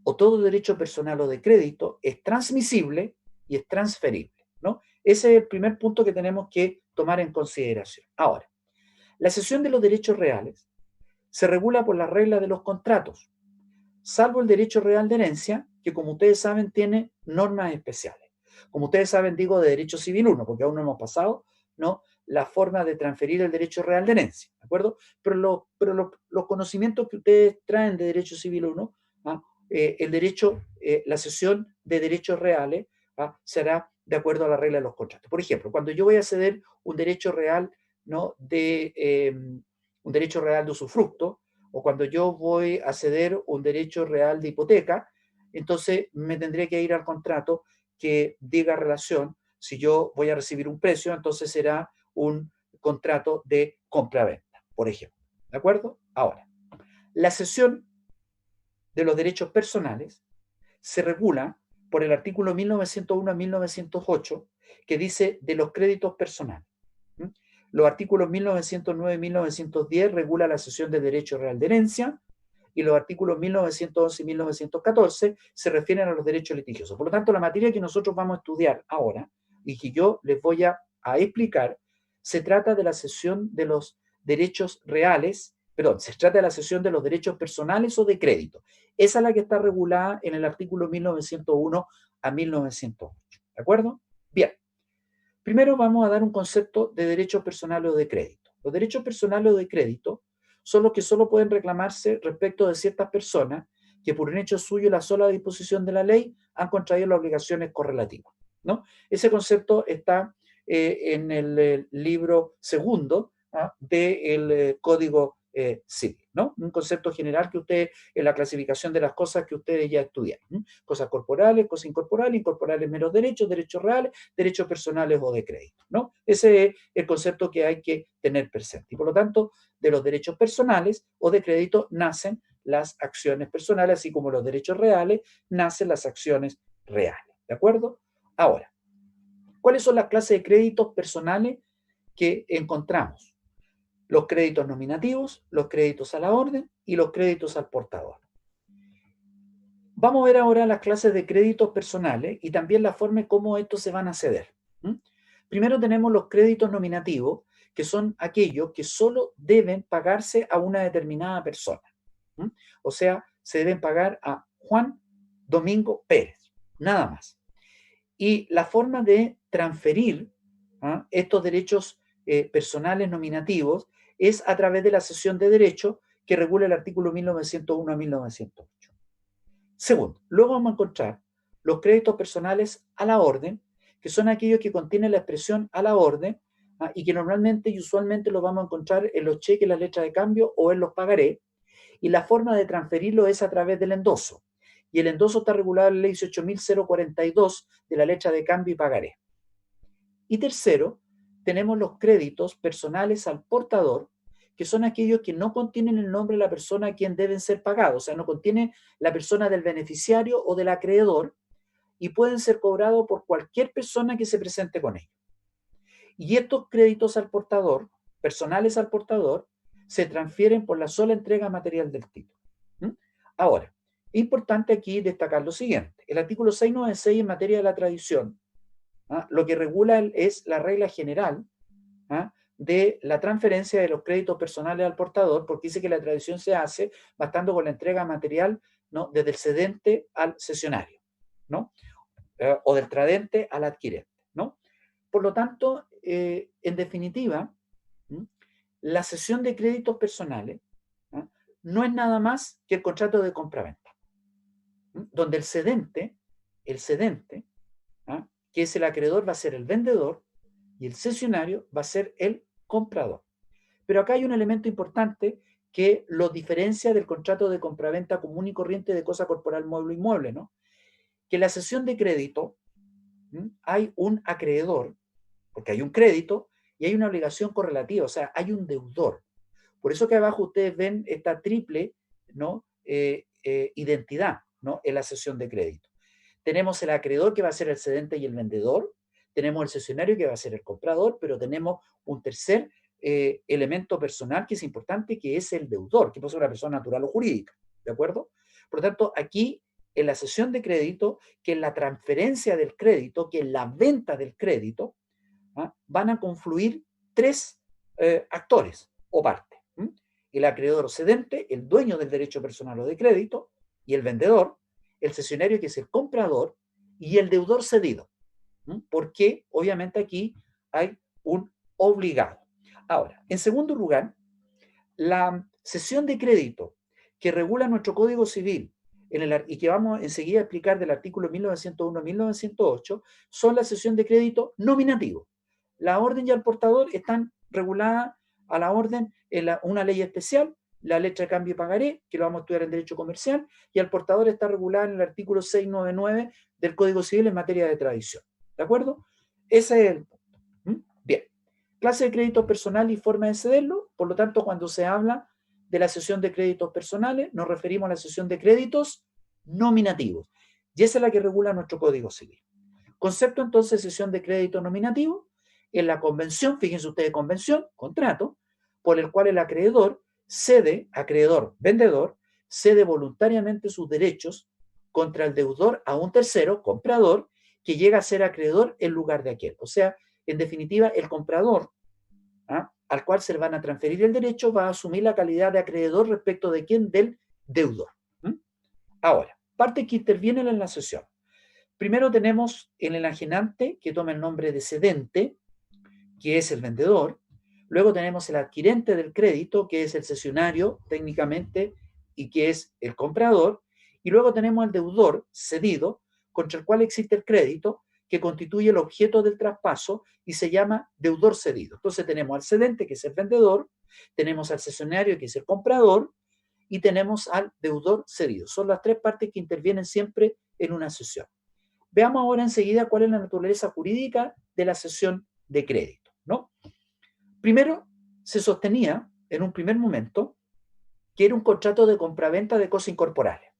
o todo derecho personal o de crédito es transmisible y es transferible, ¿no? Ese es el primer punto que tenemos que tomar en consideración. Ahora, la cesión de los derechos reales se regula por las reglas de los contratos, salvo el derecho real de herencia, que como ustedes saben tiene normas especiales. Como ustedes saben, digo de derecho civil 1, porque aún no hemos pasado, ¿no?, la forma de transferir el derecho real de herencia. acuerdo? Los conocimientos que ustedes traen de Derecho Civil 1, el derecho, la cesión de derechos reales será de acuerdo a la regla de los contratos. Por ejemplo, cuando yo voy a ceder un derecho real, ¿no? Un derecho real de usufructo, o cuando yo voy a ceder un derecho real de hipoteca, entonces me tendré que ir al contrato que diga relación. Si yo voy a recibir un precio, entonces será un contrato de compra-venta, por ejemplo. ¿De acuerdo? Ahora, la cesión de los derechos personales se regula por el artículo 1901 a 1908, que dice de los créditos personales. Los artículos 1909 y 1910 regula la cesión de derecho real de herencia, y los artículos 1911 y 1914 se refieren a los derechos litigiosos. Por lo tanto, la materia que nosotros vamos a estudiar ahora y que yo les voy a explicar, se trata de la cesión de los derechos reales, perdón, se trata de la cesión de los derechos personales o de crédito. Esa es la que está regulada en el artículo 1901 a 1908. ¿De acuerdo? Bien. Primero vamos a dar un concepto de derechos personales o de crédito. Los derechos personales o de crédito son los que solo pueden reclamarse respecto de ciertas personas que por un hecho suyo y la sola disposición de la ley han contraído las obligaciones correlativas, ¿no? Ese concepto está en el libro segundo del Código Civil, ¿no? Un concepto general que ustedes, en la clasificación de las cosas que ustedes ya estudiaron, ¿no? Cosas corporales, cosas incorporales, incorporales meros derechos, derechos reales, derechos personales o de crédito, ¿no? Ese es el concepto que hay que tener presente. Y por lo tanto, de los derechos personales o de crédito nacen las acciones personales, así como los derechos reales, nacen las acciones reales, ¿de acuerdo? Ahora, ¿cuáles son las clases de créditos personales que encontramos? Los créditos nominativos, los créditos a la orden y los créditos al portador. Vamos a ver ahora las clases de créditos personales y también la forma en cómo estos se van a ceder. Primero tenemos los créditos nominativos, que son aquellos que solo deben pagarse a una determinada persona. O sea, se deben pagar a Juan Domingo Pérez, nada más. Y la forma de transferir estos derechos personales nominativos es a través de la cesión de derechos que regula el artículo 1901 a 1908. Segundo, luego vamos a encontrar los créditos personales a la orden, que son aquellos que contienen la expresión a la orden y que normalmente y usualmente los vamos a encontrar en los cheques, las letras de cambio o en los pagarés, y la forma de transferirlo es a través del endoso. Y el endoso está regulado en la ley 18.042 de la letra de cambio y pagaré. Y tercero, tenemos los créditos personales al portador, que son aquellos que no contienen el nombre de la persona a quien deben ser pagados, o sea, no contiene la persona del beneficiario o del acreedor, y pueden ser cobrados por cualquier persona que se presente con ellos. Y estos créditos al portador, personales al portador, se transfieren por la sola entrega material del título. Ahora, es importante aquí destacar lo siguiente. El artículo 696 en materia de la tradición, lo que regula es la regla general de la transferencia de los créditos personales al portador, porque dice que la tradición se hace bastando con la entrega material, ¿no?, desde el cedente al cesionario, ¿no? O del tradente al adquirente, ¿no? Por lo tanto, en definitiva, la cesión de créditos personales no es nada más que el contrato de compraventa, donde el cedente, que es el acreedor, va a ser el vendedor y el cesionario va a ser el comprador. Pero acá hay un elemento importante que lo diferencia del contrato de compraventa común y corriente de cosa corporal, mueble o inmueble, ¿no? Que en la cesión de crédito hay un acreedor, porque hay un crédito y hay una obligación correlativa, o sea, hay un deudor. Por eso que abajo ustedes ven esta triple, ¿no?, identidad, ¿no?, en la cesión de crédito. Tenemos el acreedor, que va a ser el cedente y el vendedor, tenemos el cesionario, que va a ser el comprador, pero tenemos un tercer elemento personal que es importante, que es el deudor, que puede ser una persona natural o jurídica, ¿de acuerdo? Por lo tanto, aquí en la cesión de crédito, que en la transferencia del crédito, que en la venta del crédito, van a confluir tres actores o partes. El acreedor o cedente, el dueño del derecho personal o de crédito, y el vendedor, el cesionario, que es el comprador, y el deudor cedido. Porque obviamente aquí hay un obligado. Ahora, en segundo lugar, la cesión de crédito que regula nuestro Código Civil y que vamos enseguida a explicar del artículo 1901 a 1908, son la cesión de crédito nominativo. La orden y el portador están reguladas a la orden en una ley especial, la letra de cambio y pagaré, que lo vamos a estudiar en Derecho Comercial, y al portador está regulada en el artículo 699 del Código Civil en materia de tradición. ¿De acuerdo? Ese es el punto. Bien. Clase de crédito personal y forma de cederlo. Por lo tanto, cuando se habla de la cesión de créditos personales, nos referimos a la cesión de créditos nominativos. Y esa es la que regula nuestro Código Civil. Concepto entonces de cesión de crédito nominativo en la convención, fíjense ustedes, convención, contrato, por el cual el acreedor vendedor, cede voluntariamente sus derechos contra el deudor a un tercero, comprador, que llega a ser acreedor en lugar de aquel. O sea, en definitiva, el comprador, al cual se le van a transferir el derecho, va a asumir la calidad de acreedor respecto de quién, del deudor. Ahora, parte que intervienen en la cesión. Primero tenemos el enajenante, que toma el nombre de cedente, que es el vendedor. Luego tenemos el adquirente del crédito, que es el cesionario, técnicamente, y que es el comprador. Y luego tenemos el deudor cedido, contra el cual existe el crédito, que constituye el objeto del traspaso y se llama deudor cedido. Entonces tenemos al cedente, que es el vendedor, tenemos al cesionario, que es el comprador, y tenemos al deudor cedido. Son las tres partes que intervienen siempre en una cesión. Veamos ahora enseguida cuál es la naturaleza jurídica de la cesión de crédito, ¿no? Primero, se sostenía en un primer momento que era un contrato de compraventa de cosas incorporales.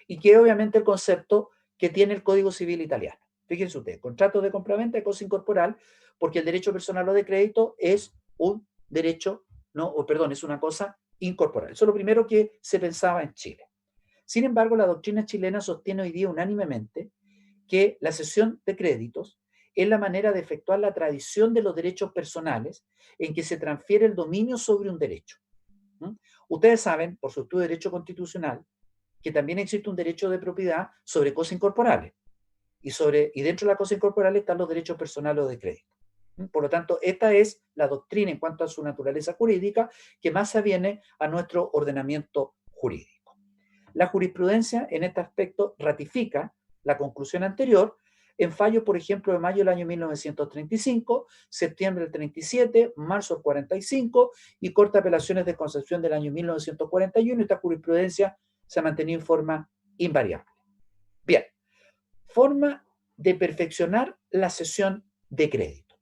Y que obviamente el concepto que tiene el Código Civil italiano. Fíjense ustedes, contrato de compraventa de cosa incorporal, porque el derecho personal o de crédito es un derecho, es una cosa incorporal. Eso es lo primero que se pensaba en Chile. Sin embargo, la doctrina chilena sostiene hoy día unánimemente que la cesión de créditos es la manera de efectuar la tradición de los derechos personales en que se transfiere el dominio sobre un derecho. Ustedes saben, por su estudio de derecho constitucional, que también existe un derecho de propiedad sobre cosas incorporales. Y dentro de las cosas incorporales están los derechos personales o de crédito. Por lo tanto, esta es la doctrina en cuanto a su naturaleza jurídica que más se aviene a nuestro ordenamiento jurídico. La jurisprudencia en este aspecto ratifica la conclusión anterior en fallos, por ejemplo, de mayo del año 1935, septiembre del 37, marzo del 45 y Corte de Apelaciones de Concepción del año 1941. Esta jurisprudencia se ha mantenido en forma invariable. Bien, forma de perfeccionar la cesión de crédito.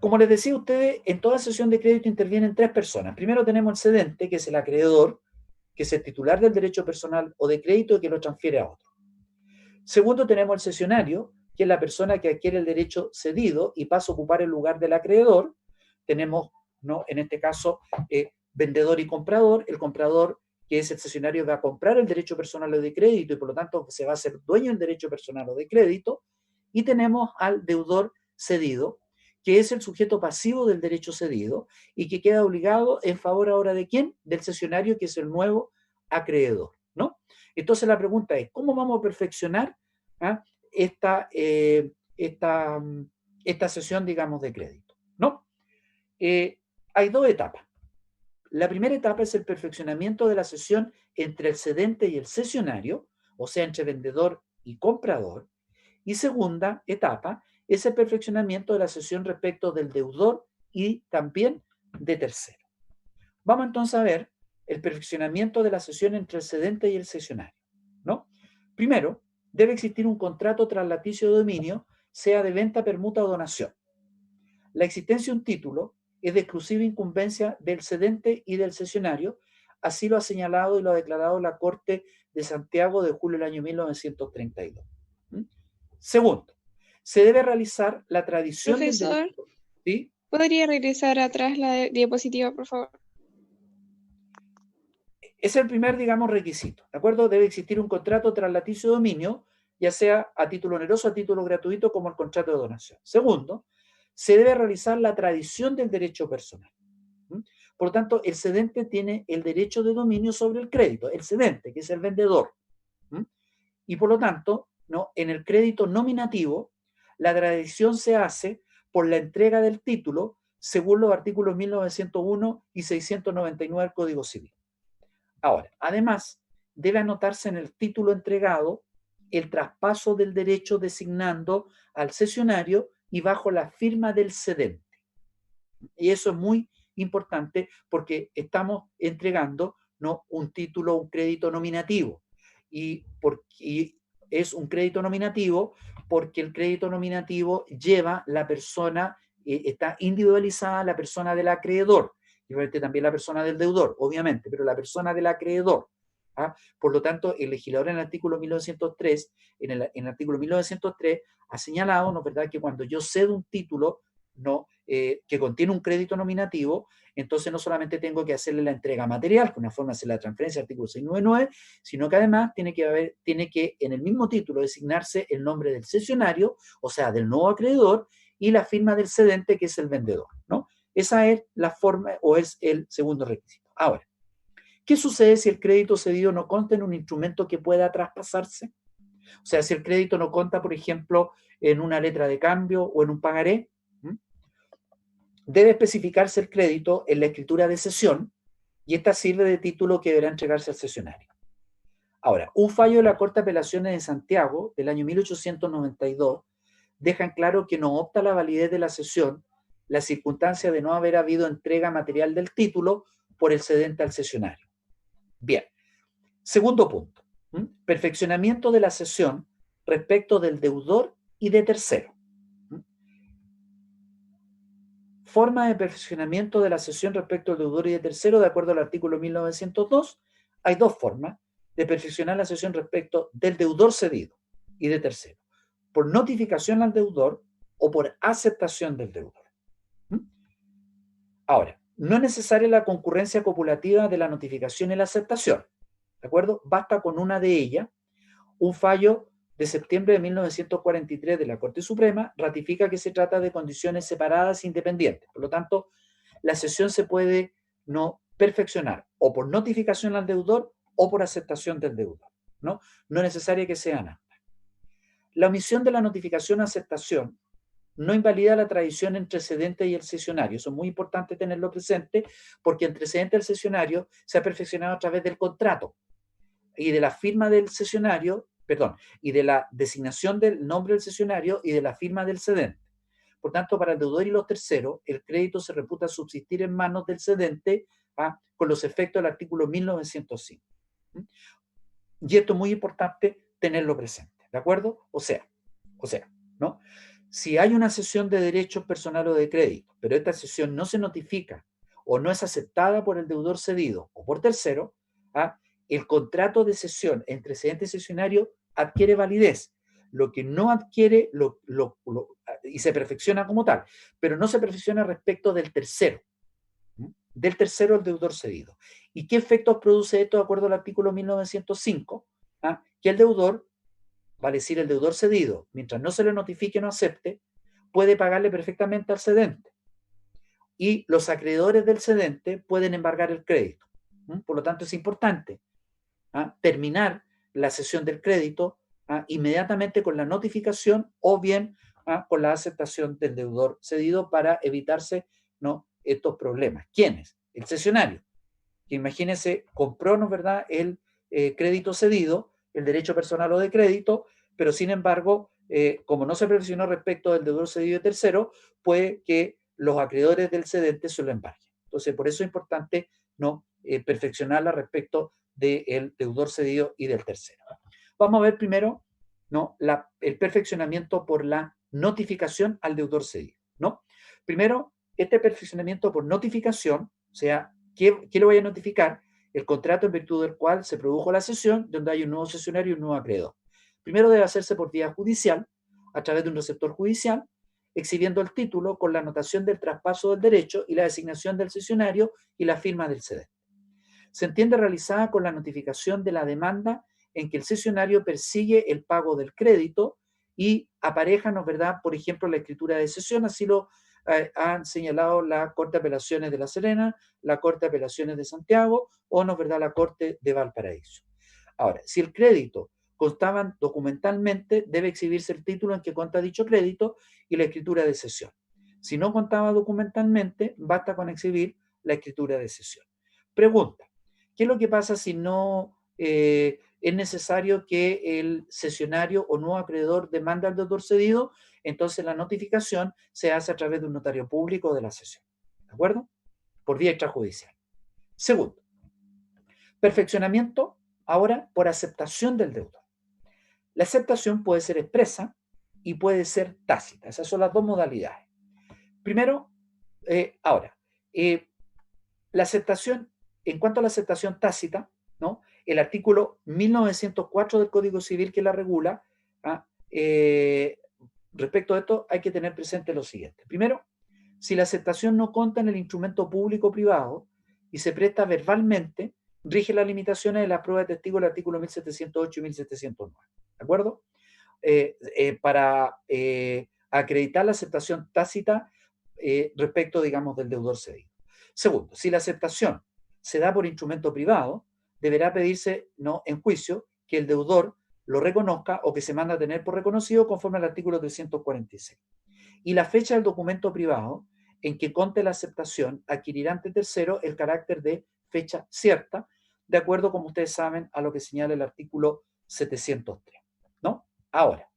Como les decía a ustedes, en toda cesión de crédito intervienen tres personas. Primero tenemos el cedente, que es el acreedor, que es el titular del derecho personal o de crédito y que lo transfiere a otro. Segundo tenemos el cesionario, que es la persona que adquiere el derecho cedido y pasa a ocupar el lugar del acreedor. Tenemos, en este caso, vendedor y comprador. El comprador, que es el cesionario, va a comprar el derecho personal o de crédito y por lo tanto se va a hacer dueño del derecho personal o de crédito. Y tenemos al deudor cedido, que es el sujeto pasivo del derecho cedido y que queda obligado en favor ahora de ¿quién? Del cesionario, que es el nuevo acreedor, ¿no? Entonces la pregunta es, ¿cómo vamos a perfeccionar esta cesión, digamos, de crédito? ¿No? Hay dos etapas. La primera etapa es el perfeccionamiento de la cesión entre el cedente y el cesionario, o sea, entre vendedor y comprador. Y segunda etapa es el perfeccionamiento de la cesión respecto del deudor y también de tercero. Vamos entonces a ver el perfeccionamiento de la cesión entre el cedente y el cesionario, ¿no? Primero, debe existir un contrato traslaticio de dominio, sea de venta, permuta o donación. La existencia de un título es de exclusiva incumbencia del cedente y del cesionario, así lo ha señalado y lo ha declarado la Corte de Santiago de julio del año 1932. Segundo, se debe realizar la tradición del derecho. ¿Sí? ¿Podría regresar atrás la diapositiva, por favor? Es el primer, digamos, requisito, ¿de acuerdo? Debe existir un contrato traslaticio de dominio, ya sea a título oneroso o a título gratuito, como el contrato de donación. Segundo, se debe realizar la tradición del derecho personal. Por lo tanto, el cedente tiene el derecho de dominio sobre el crédito, el cedente, que es el vendedor. Y por lo tanto, en el crédito nominativo, la tradición se hace por la entrega del título según los artículos 1901 y 699 del Código Civil. Ahora, además, debe anotarse en el título entregado el traspaso del derecho designando al cesionario y bajo la firma del cedente. Y eso es muy importante porque estamos entregando, ¿no?, un título, un crédito nominativo. Y es un crédito nominativo porque el crédito nominativo lleva la persona, está individualizada la persona del acreedor, y también la persona del deudor, obviamente, pero la persona del acreedor. ¿Ah? Por lo tanto, el legislador en el artículo 1903, en el artículo 1903 ha señalado, ¿no es verdad?, que cuando yo cedo un título, ¿no?, que contiene un crédito nominativo, entonces no solamente tengo que hacerle la entrega material, que una forma de hacer la transferencia, artículo 699, sino que además tiene que en el mismo título designarse el nombre del cesionario, o sea, del nuevo acreedor, y la firma del cedente, que es el vendedor, ¿no? Esa es la forma, o es el segundo requisito. Ahora, ¿qué sucede si el crédito cedido no consta en un instrumento que pueda traspasarse? O sea, si el crédito no consta, por ejemplo, en una letra de cambio o en un pagaré, debe especificarse el crédito en la escritura de cesión y esta sirve de título que deberá entregarse al cesionario. Ahora, un fallo de la Corte de Apelaciones de Santiago del año 1892 deja en claro que no opta la validez de la cesión la circunstancia de no haber habido entrega material del título por el cedente al cesionario. Bien, segundo punto, perfeccionamiento de la cesión respecto del deudor y de tercero. Forma de perfeccionamiento de la cesión respecto al deudor y de tercero, de acuerdo al artículo 1902, hay dos formas de perfeccionar la cesión respecto del deudor cedido y de tercero: por notificación al deudor o por aceptación del deudor. Ahora, no es necesaria la concurrencia copulativa de la notificación y la aceptación, ¿de acuerdo? Basta con una de ellas. Un fallo de septiembre de 1943 de la Corte Suprema ratifica que se trata de condiciones separadas e independientes. Por lo tanto, la cesión se puede no perfeccionar o por notificación al deudor o por aceptación del deudor, ¿no? No es necesario que sean ambas. La omisión de la notificación o aceptación no invalida la tradición entre cedente y el cesionario. Eso es muy importante tenerlo presente porque entre cedente y el cesionario se ha perfeccionado a través del contrato y de la firma del cesionario, y de la designación del nombre del cesionario y de la firma del cedente. Por tanto, para el deudor y los terceros, el crédito se reputa subsistir en manos del cedente con los efectos del artículo 1905. Y esto es muy importante tenerlo presente, ¿de acuerdo? O sea, ¿no? Si hay una cesión de derechos personal o de crédito, pero esta cesión no se notifica o no es aceptada por el deudor cedido o por tercero, el contrato de cesión entre cedente y cesionario adquiere validez. Lo que no adquiere y se perfecciona como tal, pero no se perfecciona respecto del tercero. Del tercero el deudor cedido. ¿Y qué efectos produce esto de acuerdo al artículo 1905? Que el deudor, vale decir el deudor cedido, mientras no se le notifique o no acepte, puede pagarle perfectamente al cedente. Y los acreedores del cedente pueden embargar el crédito. Por lo tanto, es importante terminar la cesión del crédito inmediatamente con la notificación o bien con la aceptación del deudor cedido para evitarse, ¿no?, estos problemas. ¿Quiénes? El cesionario, que imagínense, compró, ¿no es verdad?, el crédito cedido, el derecho personal o de crédito, pero sin embargo, como no se perfeccionó respecto del deudor cedido de tercero, puede que los acreedores del cedente se lo embarguen. Entonces, por eso es importante, ¿no?, perfeccionarla respecto del deudor cedido y del tercero. Vamos a ver primero, ¿no?, el perfeccionamiento por la notificación al deudor cedido, ¿no? Primero, este perfeccionamiento por notificación, o sea, ¿qué le voy a notificar? El contrato en virtud del cual se produjo la cesión, donde hay un nuevo cesionario y un nuevo acreedor. Primero debe hacerse por vía judicial, a través de un receptor judicial, exhibiendo el título con la anotación del traspaso del derecho y la designación del cesionario y la firma del cedente. Se entiende realizada con la notificación de la demanda en que el cesionario persigue el pago del crédito y apareja, ¿no es verdad?, por ejemplo, la escritura de cesión, así lo han señalado la Corte de Apelaciones de La Serena, la Corte de Apelaciones de Santiago o, ¿no es verdad?, la Corte de Valparaíso. Ahora, si el crédito constaba documentalmente, debe exhibirse el título en que consta dicho crédito y la escritura de cesión. Si no contaba documentalmente, basta con exhibir la escritura de cesión. Pregunta, ¿qué es lo que pasa si no es necesario que el cesionario o nuevo acreedor demande al deudor cedido? Entonces la notificación se hace a través de un notario público de la cesión. ¿De acuerdo? Por vía extrajudicial. Segundo, perfeccionamiento ahora por aceptación del deudor. La aceptación puede ser expresa y puede ser tácita. Esas son las dos modalidades. Primero, la aceptación, en cuanto a la aceptación tácita, ¿no? El artículo 1904 del Código Civil que la regula, respecto a esto hay que tener presente lo siguiente. Primero, si la aceptación no consta en el instrumento público o privado y se presta verbalmente, rige las limitaciones de la prueba de testigo del artículo 1708 y 1709. ¿De acuerdo? Para acreditar la aceptación tácita respecto, digamos, del deudor cedido. Segundo, si la aceptación se da por instrumento privado, deberá pedirse en juicio que el deudor lo reconozca o que se manda a tener por reconocido conforme al artículo 346. Y la fecha del documento privado en que conste la aceptación adquirirá ante tercero el carácter de fecha cierta, de acuerdo, como ustedes saben, a lo que señala el artículo 703, ¿no? Ahora,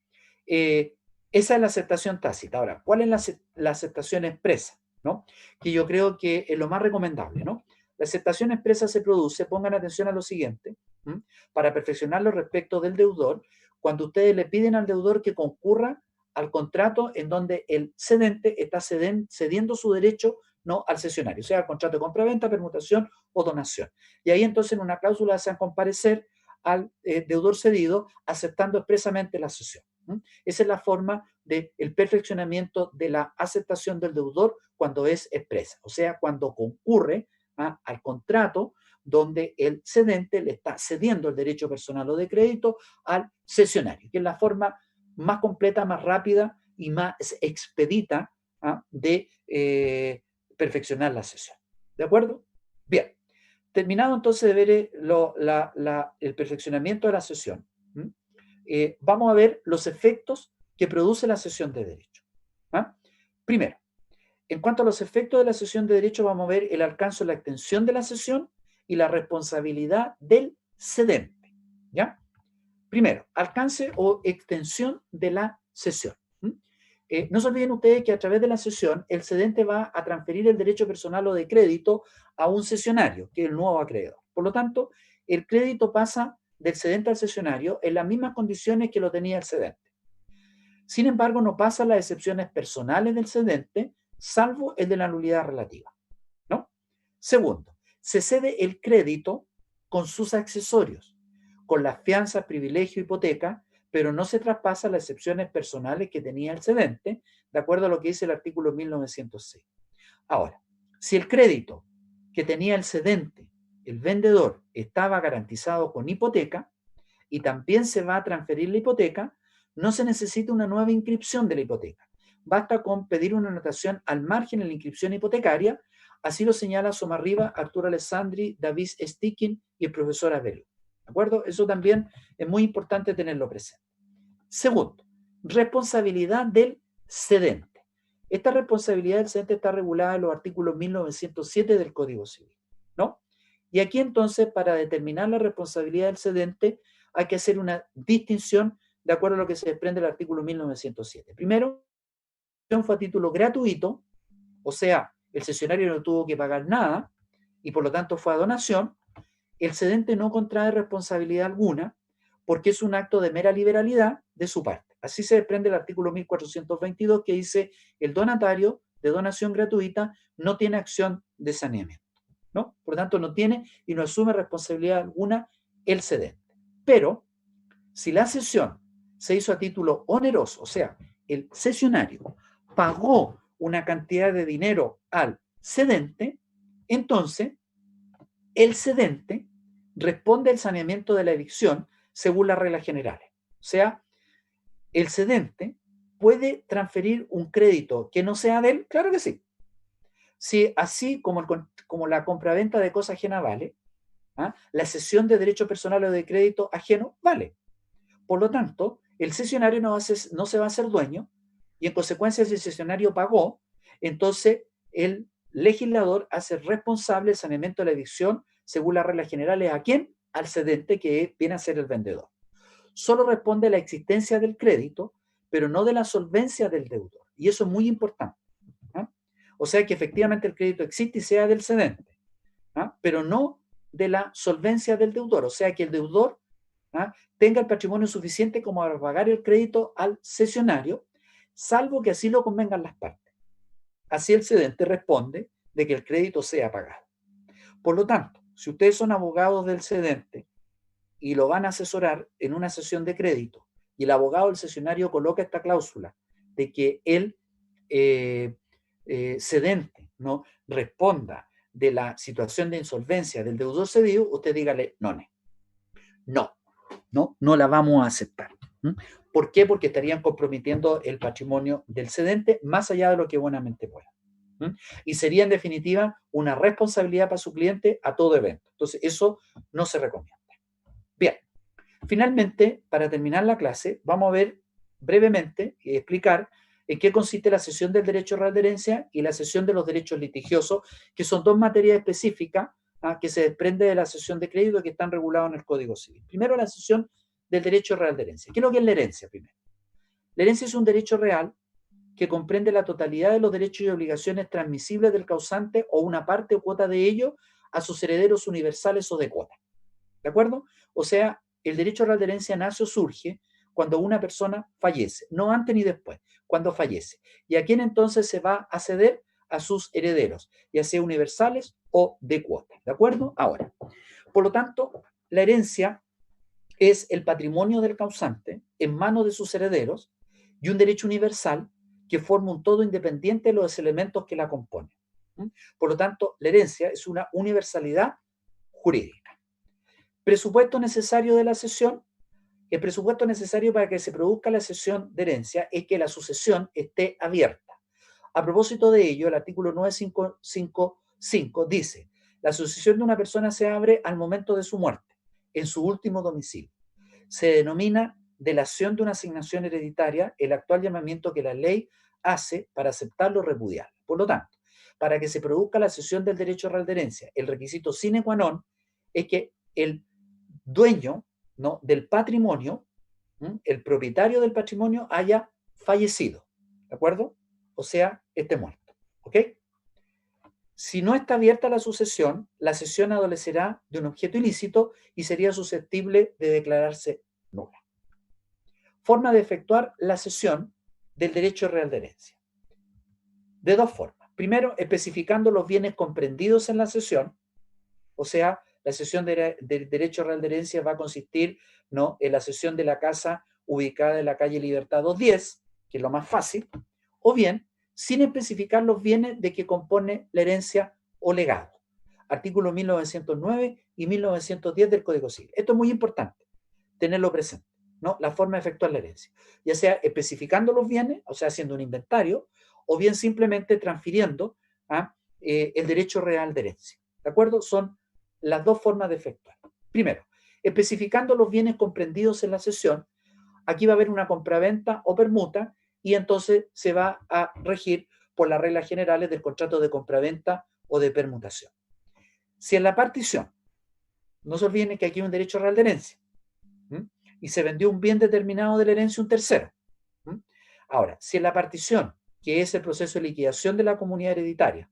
esa es la aceptación tácita. Ahora, ¿cuál es la aceptación expresa? ¿No? Que yo creo que es lo más recomendable, ¿no? La aceptación expresa se produce, pongan atención a lo siguiente, para perfeccionarlo respecto del deudor, cuando ustedes le piden al deudor que concurra al contrato en donde el cedente está cediendo su derecho, ¿no?, al cesionario, sea el contrato de compra-venta, permutación o donación. Y ahí entonces en una cláusula hacen comparecer al deudor cedido aceptando expresamente la cesión. Esa es la forma del perfeccionamiento de la aceptación del deudor cuando es expresa, o sea, cuando concurre al contrato donde el cedente le está cediendo el derecho personal o de crédito al cesionario, que es la forma más completa, más rápida y más expedita de perfeccionar la cesión. ¿De acuerdo? Bien. Terminado entonces de ver el perfeccionamiento de la cesión, vamos a ver los efectos que produce la cesión de derecho. Primero, en cuanto a los efectos de la cesión de derecho, vamos a ver el alcance o la extensión de la cesión y la responsabilidad del cedente. ¿Ya? Primero, alcance o extensión de la cesión. No se olviden ustedes que a través de la cesión el cedente va a transferir el derecho personal o de crédito a un cesionario, que es el nuevo acreedor. Por lo tanto, el crédito pasa del cedente al cesionario en las mismas condiciones que lo tenía el cedente. Sin embargo, no pasa las excepciones personales del cedente, salvo el de la nulidad relativa, ¿no? Segundo, se cede el crédito con sus accesorios, con las fianzas, privilegio, hipoteca, pero no se traspasan las excepciones personales que tenía el cedente, de acuerdo a lo que dice el artículo 1906. Ahora, si el crédito que tenía el cedente, el vendedor, estaba garantizado con hipoteca y también se va a transferir la hipoteca, no se necesita una nueva inscripción de la hipoteca. Basta con pedir una anotación al margen en la inscripción hipotecaria, así lo señala Somarriba, Arturo Alessandri, David Sticking y el profesor Abello. ¿De acuerdo? Eso también es muy importante tenerlo presente. Segundo, responsabilidad del cedente. Esta responsabilidad del cedente está regulada en los artículos 1907 del Código Civil, ¿no? Y aquí entonces, para determinar la responsabilidad del cedente, hay que hacer una distinción de acuerdo a lo que se desprende del artículo 1907. Primero, fue a título gratuito, o sea, el cesionario no tuvo que pagar nada y por lo tanto fue a donación. El cedente no contrae responsabilidad alguna porque es un acto de mera liberalidad de su parte. Así se desprende el artículo 1422 que dice el donatario de donación gratuita no tiene acción de saneamiento, ¿no? Por lo tanto, no tiene y no asume responsabilidad alguna el cedente. Pero si la cesión se hizo a título oneroso, o sea, el cesionario pagó una cantidad de dinero al cedente, entonces el cedente responde al saneamiento de la evicción según las reglas generales. O sea, el cedente puede transferir un crédito que no sea de él, claro que sí. Si así como la compraventa de cosa ajena vale, la cesión de derecho personal o de crédito ajeno vale. Por lo tanto, el cesionario no se va a hacer dueño y en consecuencia si el cesionario pagó, entonces el legislador hace responsable el saneamiento de la evicción según las reglas generales. ¿A quién? Al cedente, que viene a ser el vendedor. Solo responde a la existencia del crédito, pero no de la solvencia del deudor. Y eso es muy importante. O sea que efectivamente el crédito existe y sea del cedente, pero no de la solvencia del deudor. O sea que el deudor tenga el patrimonio suficiente como para pagar el crédito al cesionario, salvo que así lo convengan las partes. Así el cedente responde de que el crédito sea pagado. Por lo tanto, si ustedes son abogados del cedente y lo van a asesorar en una cesión de crédito y el abogado del cesionario coloca esta cláusula de que el cedente no responda de la situación de insolvencia del deudor cedido, usted dígale no la vamos a aceptar. ¿Por qué? Porque estarían comprometiendo el patrimonio del cedente más allá de lo que buenamente pueda. Y sería en definitiva una responsabilidad para su cliente a todo evento. Entonces eso no se recomienda. Bien, finalmente, para terminar la clase, vamos a ver brevemente y explicar en qué consiste la cesión del derecho real de herencia y la cesión de los derechos litigiosos, que son dos materias específicas que se desprende de la cesión de crédito que están regulados en el Código Civil. Primero, la cesión del derecho real de herencia. ¿Qué es lo que es la herencia primero? La herencia es un derecho real que comprende la totalidad de los derechos y obligaciones transmisibles del causante o una parte o cuota de ello a sus herederos universales o de cuota. ¿De acuerdo? O sea, el derecho real de herencia nace o surge cuando una persona fallece, no antes ni después, cuando fallece. ¿Y a quién entonces se va a ceder? A sus herederos, ya sea universales o de cuota. ¿De acuerdo? Ahora, por lo tanto, la herencia es el patrimonio del causante en manos de sus herederos y un derecho universal que forma un todo independiente de los elementos que la componen. Por lo tanto, la herencia es una universalidad jurídica. Presupuesto necesario de la cesión. El presupuesto necesario para que se produzca la cesión de herencia es que la sucesión esté abierta. A propósito de ello, el artículo 955 dice: la sucesión de una persona se abre al momento de su muerte, en su último domicilio. Se denomina delación de una asignación hereditaria el actual llamamiento que la ley hace para aceptarlo o repudiarlo. Por lo tanto, para que se produzca la cesión del derecho real de herencia, el requisito sine qua non es que el dueño del patrimonio, el propietario del patrimonio, haya fallecido. ¿De acuerdo? O sea, esté muerto. ¿Ok? Si no está abierta la sucesión, la cesión adolecerá de un objeto ilícito y sería susceptible de declararse nula. Forma de efectuar la cesión del derecho real de herencia. De dos formas. Primero, especificando los bienes comprendidos en la cesión, o sea, la cesión del derecho real de herencia va a consistir en la cesión de la casa ubicada en la calle Libertad 210, que es lo más fácil, o bien sin especificar los bienes de que compone la herencia o legado. Artículos 1909 y 1910 del Código Civil. Esto es muy importante, tenerlo presente, la forma de efectuar la herencia. Ya sea especificando los bienes, o sea, haciendo un inventario, o bien simplemente transfiriendo el derecho real de herencia. ¿De acuerdo? Son las dos formas de efectuar. Primero, especificando los bienes comprendidos en la cesión. Aquí va a haber una compraventa o permuta y entonces se va a regir por las reglas generales del contrato de compraventa o de permutación. Si en la partición, no se olviden que aquí hay un derecho real de herencia, y se vendió un bien determinado de la herencia a un tercero. Ahora, si en la partición, que es el proceso de liquidación de la comunidad hereditaria,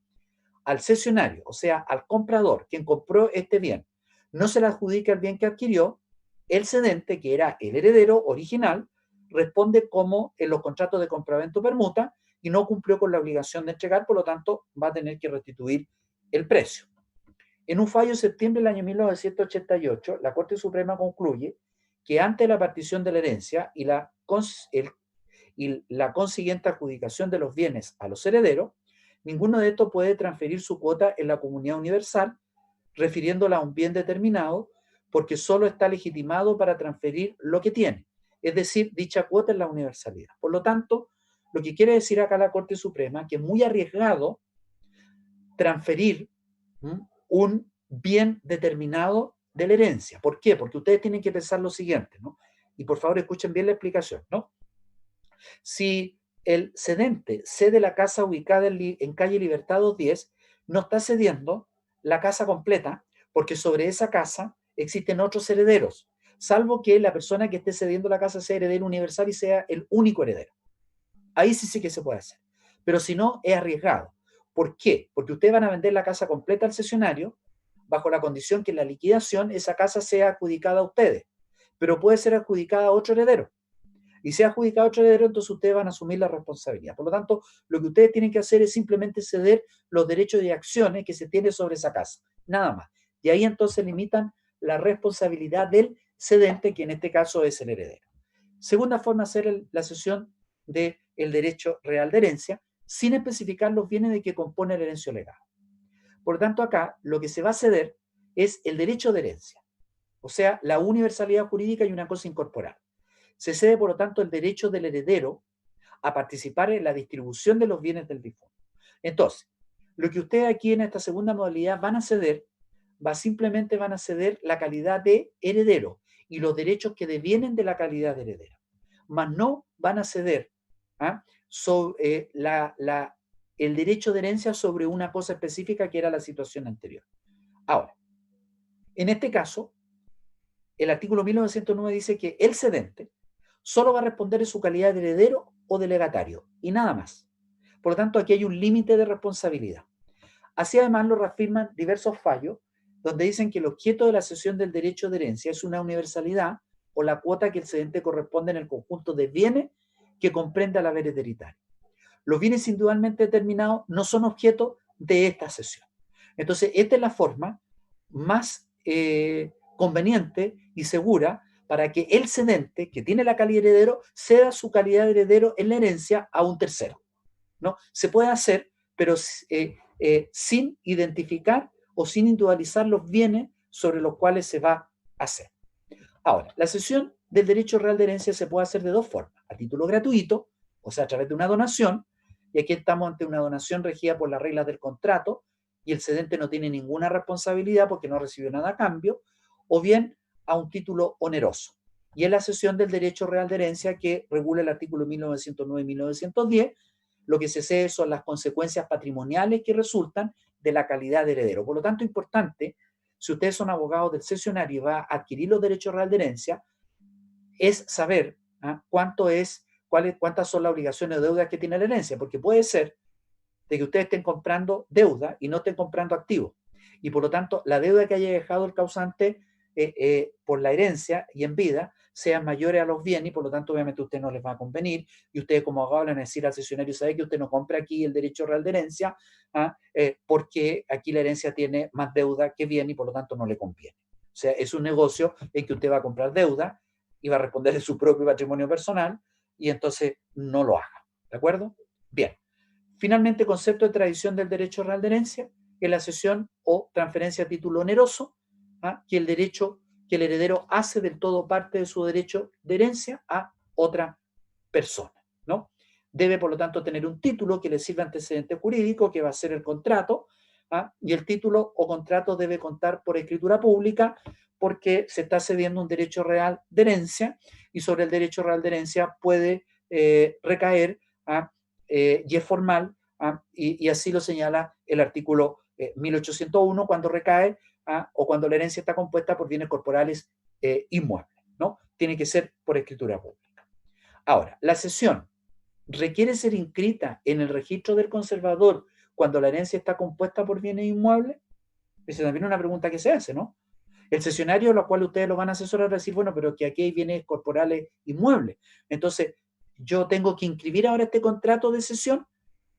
al cesionario, o sea, al comprador, quien compró este bien, no se le adjudica el bien que adquirió, el cedente, que era el heredero original, responde como en los contratos de compraventa o permuta y no cumplió con la obligación de entregar, por lo tanto, va a tener que restituir el precio. En un fallo de septiembre del año 1988, la Corte Suprema concluye que ante la partición de la herencia y la consiguiente adjudicación de los bienes a los herederos, ninguno de estos puede transferir su cuota en la comunidad universal, refiriéndola a un bien determinado, porque solo está legitimado para transferir lo que tiene, es decir, dicha cuota en la universalidad. Por lo tanto, lo que quiere decir acá la Corte Suprema, que es muy arriesgado transferir un bien determinado de la herencia. ¿Por qué? Porque ustedes tienen que pensar lo siguiente, y por favor escuchen bien la explicación, Si el cedente cede la casa ubicada en calle Libertad 210, no está cediendo la casa completa, porque sobre esa casa existen otros herederos, salvo que la persona que esté cediendo la casa sea heredero universal y sea el único heredero. Ahí sí que se puede hacer. Pero si no, es arriesgado. ¿Por qué? Porque ustedes van a vender la casa completa al cesionario bajo la condición que en la liquidación esa casa sea adjudicada a ustedes, pero puede ser adjudicada a otro heredero. Y sea adjudicado a otro heredero, entonces ustedes van a asumir la responsabilidad. Por lo tanto, lo que ustedes tienen que hacer es simplemente ceder los derechos de acciones que se tiene sobre esa casa. Nada más. Y ahí entonces limitan la responsabilidad del cedente, que en este caso es el heredero. Segunda forma, hacer la cesión del derecho real de herencia sin especificar los bienes de que compone la herencia legada. Por lo tanto, acá lo que se va a ceder es el derecho de herencia, o sea, la universalidad jurídica y una cosa incorporada. Se cede, por lo tanto, el derecho del heredero a participar en la distribución de los bienes del difunto. Entonces, lo que ustedes aquí en esta segunda modalidad van a ceder, simplemente van a ceder la calidad de heredero y los derechos que devienen de la calidad de heredero. Mas no van a ceder el derecho de herencia sobre una cosa específica que era la situación anterior. Ahora, en este caso, el artículo 1909 dice que el cedente solo va a responder en su calidad de heredero o de legatario, y nada más. Por lo tanto, aquí hay un límite de responsabilidad. Así además lo reafirman diversos fallos, donde dicen que el objeto de la cesión del derecho de herencia es una universalidad o la cuota que el cedente corresponde en el conjunto de bienes que comprende al haber hereditario. Los bienes individualmente determinados no son objeto de esta cesión. Entonces, esta es la forma más conveniente y segura para que el cedente, que tiene la calidad de heredero, ceda su calidad de heredero en la herencia a un tercero, ¿no? Se puede hacer, pero sin identificar o sin individualizar los bienes sobre los cuales se va a hacer. Ahora, la cesión del derecho real de herencia se puede hacer de dos formas: a título gratuito, o sea, a través de una donación, y aquí estamos ante una donación regida por las reglas del contrato, y el cedente no tiene ninguna responsabilidad porque no recibió nada a cambio, o bien a un título oneroso. Y es la cesión del derecho real de herencia que regula el artículo 1909 y 1910. Lo que se cede son las consecuencias patrimoniales que resultan de la calidad de heredero. Por lo tanto, importante, si ustedes son abogados del cesionario y va a adquirir los derechos real de herencia, es saber cuántas son las obligaciones o deudas que tiene la herencia, porque puede ser de que ustedes estén comprando deuda y no estén comprando activos, y por lo tanto la deuda que haya dejado el causante por la herencia y en vida sean mayores a los bienes, y por lo tanto obviamente a usted no les va a convenir, y ustedes como abogados le van a decir al cesionario: sabe que usted no compra aquí el derecho real de herencia porque aquí la herencia tiene más deuda que bien y por lo tanto no le conviene. O sea, es un negocio en que usted va a comprar deuda y va a responder de su propio patrimonio personal, y entonces no lo haga. ¿De acuerdo? Bien. Finalmente, concepto de tradición del derecho real de herencia, que es la cesión o transferencia a título oneroso, que el heredero hace del todo parte de su derecho de herencia a otra persona, ¿no? Debe, por lo tanto, tener un título que le sirva antecedente jurídico, que va a ser el contrato, y el título o contrato debe contar por escritura pública, porque se está cediendo un derecho real de herencia, y sobre el derecho real de herencia puede recaer y es formal, y así lo señala el artículo 1801 cuando recae o cuando la herencia está compuesta por bienes corporales inmuebles, ¿no? Tiene que ser por escritura pública. Ahora, la cesión requiere ser inscrita en el registro del conservador cuando la herencia está compuesta por bienes inmuebles. Esa también es una pregunta que se hace, ¿no? El cesionario, a lo cual ustedes lo van a asesorar, va a decir: bueno, pero que aquí hay bienes corporales inmuebles. Entonces, yo tengo que inscribir ahora este contrato de cesión.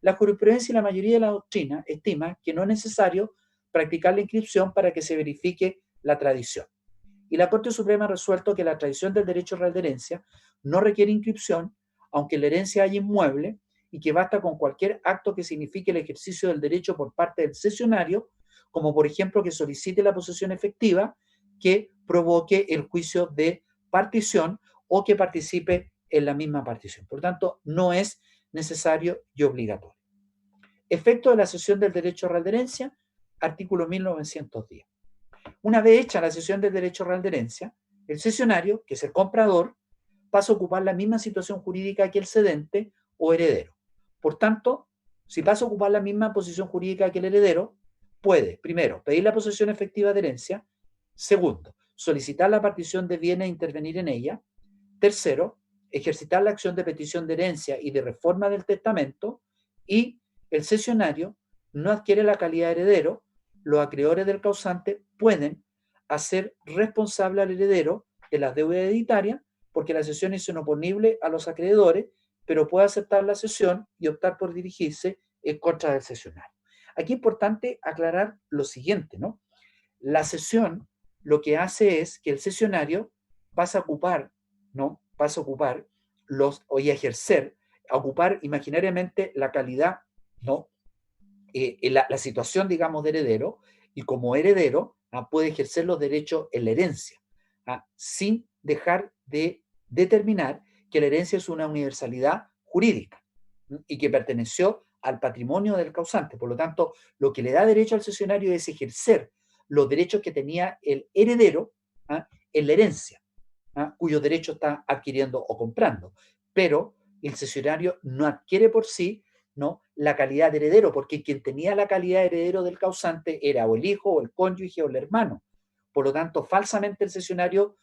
La jurisprudencia y la mayoría de la doctrina estima que no es necesario practicar la inscripción para que se verifique la tradición. Y la Corte Suprema ha resuelto que la tradición del derecho real de herencia no requiere inscripción, aunque la herencia haya inmueble, y que basta con cualquier acto que signifique el ejercicio del derecho por parte del cesionario, como por ejemplo que solicite la posesión efectiva, que provoque el juicio de partición o que participe en la misma partición. Por tanto, no es necesario y obligatorio. Efecto de la cesión del derecho real de herencia, artículo 1910. Una vez hecha la cesión del derecho real de herencia, el cesionario, que es el comprador, pasa a ocupar la misma situación jurídica que el cedente o heredero. Por tanto, si pasa a ocupar la misma posición jurídica que el heredero, puede, primero, pedir la posesión efectiva de herencia. Segundo, solicitar la partición de bienes e intervenir en ella. Tercero, ejercitar la acción de petición de herencia y de reforma del testamento. Y el cesionario no adquiere la calidad de heredero. Los acreedores del causante pueden hacer responsable al heredero de las deudas hereditarias, porque la cesión es inoponible a los acreedores, pero puede aceptar la cesión y optar por dirigirse en contra del cesionario. Aquí es importante aclarar lo siguiente, ¿no? La cesión lo que hace es que el cesionario pasa a ocupar, ¿no? Pasa a ocupar y a ejercer, a ocupar imaginariamente la calidad, ¿no? La situación, digamos, de heredero, y como heredero puede ejercer los derechos en la herencia, sin dejar de determinar que la herencia es una universalidad jurídica y que perteneció al patrimonio del causante. Por lo tanto, lo que le da derecho al cesionario es ejercer los derechos que tenía el heredero en la herencia, cuyo derecho está adquiriendo o comprando. Pero el cesionario no adquiere por sí, ¿no?, la calidad de heredero, porque quien tenía la calidad de heredero del causante era o el hijo, o el cónyuge, o el hermano. Por lo tanto, falsamente el cesionario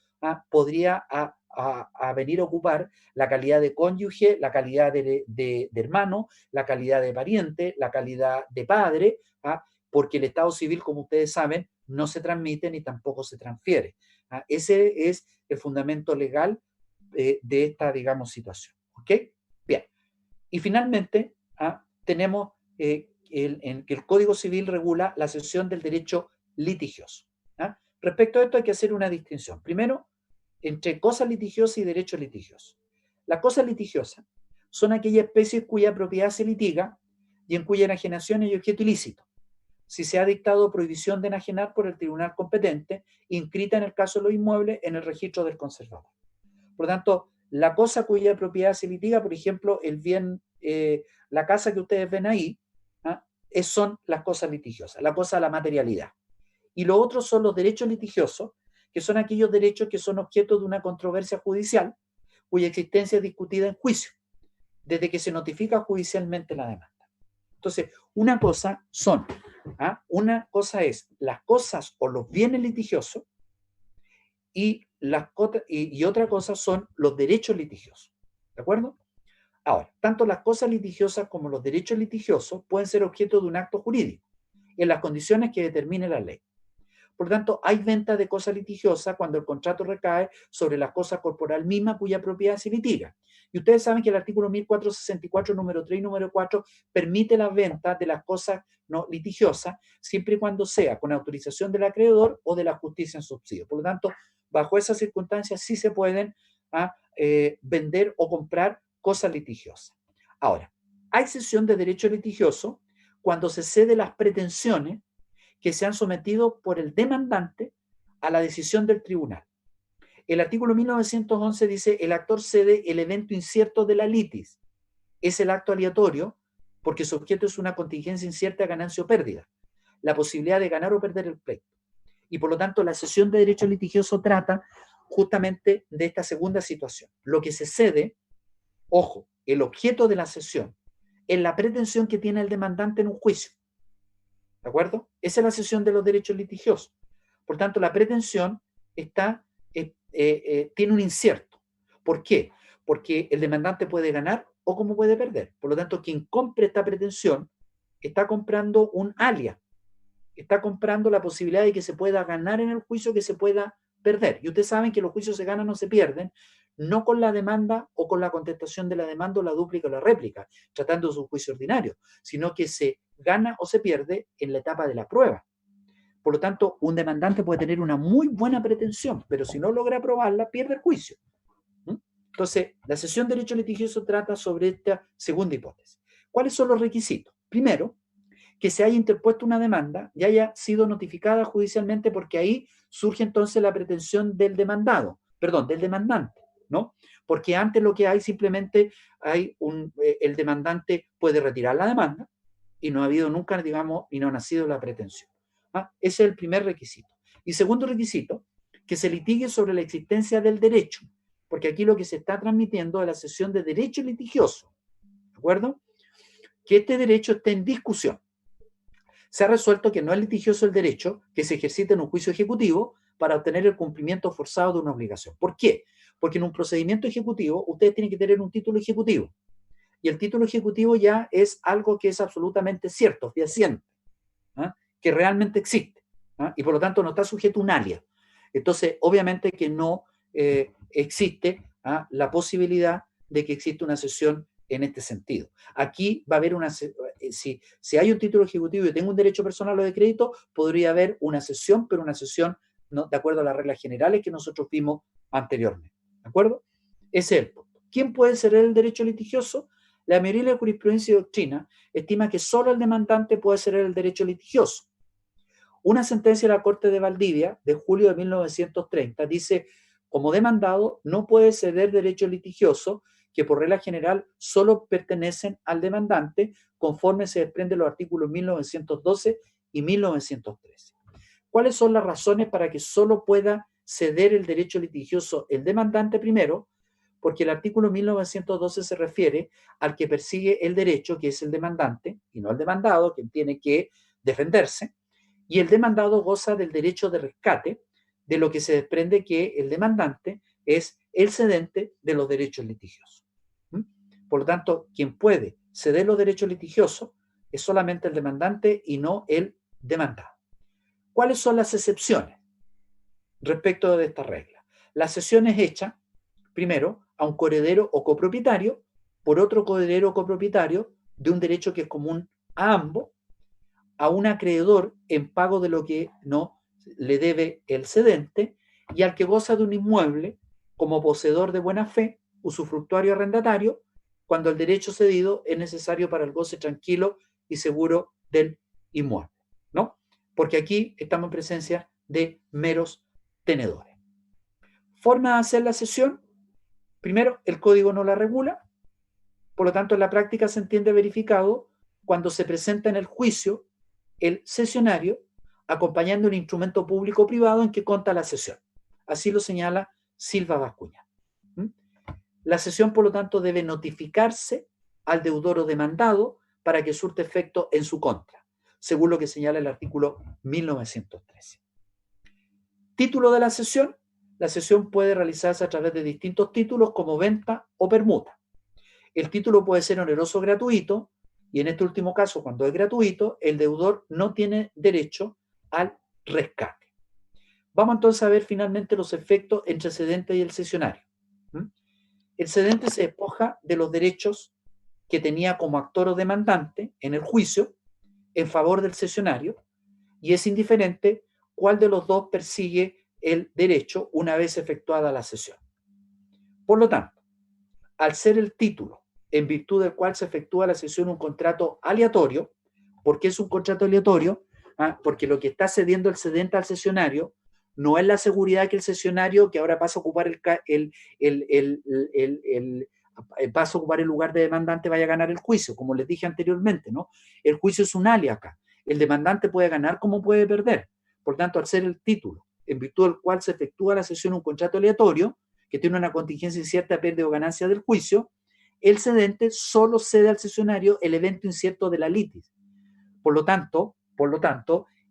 podría venir a ocupar la calidad de cónyuge, la calidad de hermano, la calidad de pariente, la calidad de padre, porque el Estado civil, como ustedes saben, no se transmite ni tampoco se transfiere. Ese es el fundamento legal de esta, digamos, situación. ¿Ok? Bien. Y finalmente, tenemos que el Código Civil regula la cesión del derecho litigioso. Respecto a esto hay que hacer una distinción. Primero, entre cosa litigiosa y derecho litigioso. Las cosas litigiosas son aquellas especies cuya propiedad se litiga y en cuya enajenación es objeto ilícito, si se ha dictado prohibición de enajenar por el tribunal competente, inscrita en el caso de los inmuebles en el registro del conservador. Por lo tanto, la cosa cuya propiedad se litiga, por ejemplo, el bien, la casa que ustedes ven ahí, son las cosas litigiosas, la cosa de la materialidad. Y lo otro son los derechos litigiosos, que son aquellos derechos que son objeto de una controversia judicial, cuya existencia es discutida en juicio, desde que se notifica judicialmente la demanda. Entonces, una cosa es las cosas o los bienes litigiosos, y otra cosa son los derechos litigiosos. ¿De acuerdo? Ahora, tanto las cosas litigiosas como los derechos litigiosos pueden ser objeto de un acto jurídico, en las condiciones que determine la ley. Por lo tanto, hay venta de cosa litigiosa cuando el contrato recae sobre la cosa corporal misma cuya propiedad se litiga. Y ustedes saben que el artículo 1464, número 3 y número 4, permite la venta de las cosas no litigiosas, siempre y cuando sea con autorización del acreedor o de la justicia en subsidio. Por lo tanto, bajo esas circunstancias sí se pueden vender o comprar cosas litigiosas. Ahora, hay cesión de derecho litigioso cuando se cede las pretensiones que se han sometido por el demandante a la decisión del tribunal. El artículo 1911 dice: el actor cede el evento incierto de la litis. Es el acto aleatorio porque su objeto es una contingencia incierta, ganancia o pérdida, la posibilidad de ganar o perder el pleito. Y por lo tanto, la cesión de derecho litigioso trata justamente de esta segunda situación. Lo que se cede, ojo, el objeto de la cesión es la pretensión que tiene el demandante en un juicio. ¿De acuerdo? Esa es la cesión de los derechos litigiosos. Por tanto, la pretensión tiene un incierto. ¿Por qué? Porque el demandante puede ganar o como puede perder. Por lo tanto, quien compre esta pretensión está comprando un alias. Está comprando la posibilidad de que se pueda ganar en el juicio, que se pueda perder. Y ustedes saben que los juicios se ganan o se pierden, no con la demanda o con la contestación de la demanda o la dúplica o la réplica, tratándose de un juicio ordinario, sino que se gana o se pierde en la etapa de la prueba. Por lo tanto, un demandante puede tener una muy buena pretensión, pero si no logra probarla, pierde el juicio. Entonces, la cesión de derecho litigioso trata sobre esta segunda hipótesis. ¿Cuáles son los requisitos? Primero, que se haya interpuesto una demanda y haya sido notificada judicialmente, porque ahí surge entonces la pretensión del demandante, ¿no? Porque antes lo que hay simplemente el demandante puede retirar la demanda y no ha habido nunca, digamos, y no ha nacido la pretensión. Ese es el primer requisito. Y segundo requisito, que se litigue sobre la existencia del derecho, porque aquí lo que se está transmitiendo es la cesión de derecho litigioso. acuerdo? Que este derecho esté en discusión. Se ha resuelto que no es litigioso el derecho que se ejercita en un juicio ejecutivo para obtener el cumplimiento forzado de una obligación. ¿Por qué? Porque en un procedimiento ejecutivo ustedes tienen que tener un título ejecutivo. Y el título ejecutivo ya es algo que es absolutamente cierto, fehaciente, ¿ah? Que realmente existe, ¿ah? Y por lo tanto no está sujeto a un alias. Entonces, obviamente que no existe, ¿ah?, la posibilidad de que exista una cesión en este sentido. Aquí va a haber si hay un título ejecutivo y tengo un derecho personal o de crédito, podría haber una cesión, pero una cesión no, de acuerdo a las reglas generales que nosotros vimos anteriormente. ¿De acuerdo? Ese es el punto. ¿Quién puede ceder el derecho litigioso? La mayoría de la jurisprudencia y doctrina estima que solo el demandante puede ceder el derecho litigioso. Una sentencia de la Corte de Valdivia de julio de 1930 dice: como demandado no puede ceder derecho litigioso que por regla general solo pertenecen al demandante, conforme se desprende los artículos 1912 y 1913. ¿Cuáles son las razones para que solo pueda ceder el derecho litigioso el demandante? Primero, porque el artículo 1912 se refiere al que persigue el derecho, que es el demandante, y no el demandado, quien tiene que defenderse, y el demandado goza del derecho de rescate, de lo que se desprende que el demandante es el cedente de los derechos litigiosos. Por lo tanto, quien puede ceder los derechos litigiosos es solamente el demandante y no el demandado. ¿Cuáles son las excepciones respecto de esta regla? La cesión es hecha, primero, a un coheredero o copropietario por otro coheredero o copropietario de un derecho que es común a ambos, a un acreedor en pago de lo que no le debe el cedente, y al que goza de un inmueble como poseedor de buena fe, usufructuario arrendatario, cuando el derecho cedido es necesario para el goce tranquilo y seguro del inmueble, ¿no? Porque aquí estamos en presencia de meros tenedores. Forma de hacer la cesión. Primero, el código no la regula, por lo tanto en la práctica se entiende verificado cuando se presenta en el juicio el cesionario acompañando un instrumento público o privado en que consta la cesión. Así lo señala Silva Bascuñán. La cesión, por lo tanto, debe notificarse al deudor o demandado para que surte efecto en su contra, según lo que señala el artículo 1913. Título de la cesión. La cesión puede realizarse a través de distintos títulos como venta o permuta. El título puede ser oneroso o gratuito, y en este último caso, cuando es gratuito, el deudor no tiene derecho al rescate. Vamos entonces a ver finalmente los efectos entre el cedente y el cesionario. El cedente se despoja de los derechos que tenía como actor o demandante en el juicio en favor del cesionario, y es indiferente cuál de los dos persigue el derecho una vez efectuada la cesión. Por lo tanto, al ser el título en virtud del cual se efectúa la cesión un contrato aleatorio, ¿por qué es un contrato aleatorio? Porque lo que está cediendo el cedente al cesionario no es la seguridad que el cesionario, que ahora pasa a ocupar pasa a ocupar el lugar de demandante, vaya a ganar el juicio, como les dije anteriormente, ¿no? El juicio es un alias acá. El demandante puede ganar como puede perder. Por tanto, al ser el título en virtud del cual se efectúa la cesión un contrato aleatorio, que tiene una contingencia incierta, pérdida o ganancia del juicio, el cedente solo cede al cesionario el evento incierto de la litis. Por lo tanto,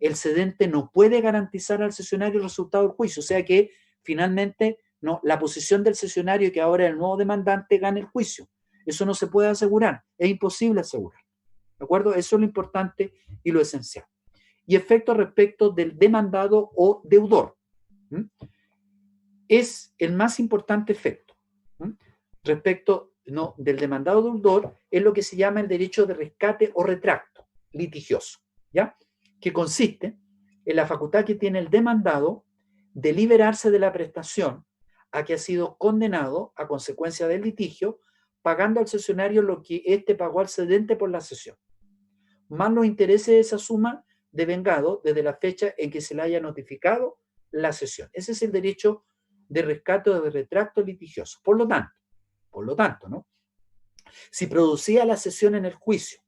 el cedente no puede garantizar al cesionario el resultado del juicio, o sea que finalmente no, la posición del cesionario, que ahora es el nuevo demandante, gana el juicio. Eso no se puede asegurar, es imposible asegurar. ¿De acuerdo? Eso es lo importante y lo esencial. Y efecto respecto del demandado o deudor. Es el más importante efecto. Respecto del demandado o deudor, es lo que se llama el derecho de rescate o retracto litigioso, ¿ya? Que consiste en la facultad que tiene el demandado de liberarse de la prestación a que ha sido condenado a consecuencia del litigio, pagando al cesionario lo que éste pagó al cedente por la cesión, más los intereses de esa suma devengado desde la fecha en que se le haya notificado la cesión. Ese es el derecho de rescate o de retracto litigioso. Por lo tanto, ¿no? Si producía la cesión en el juicio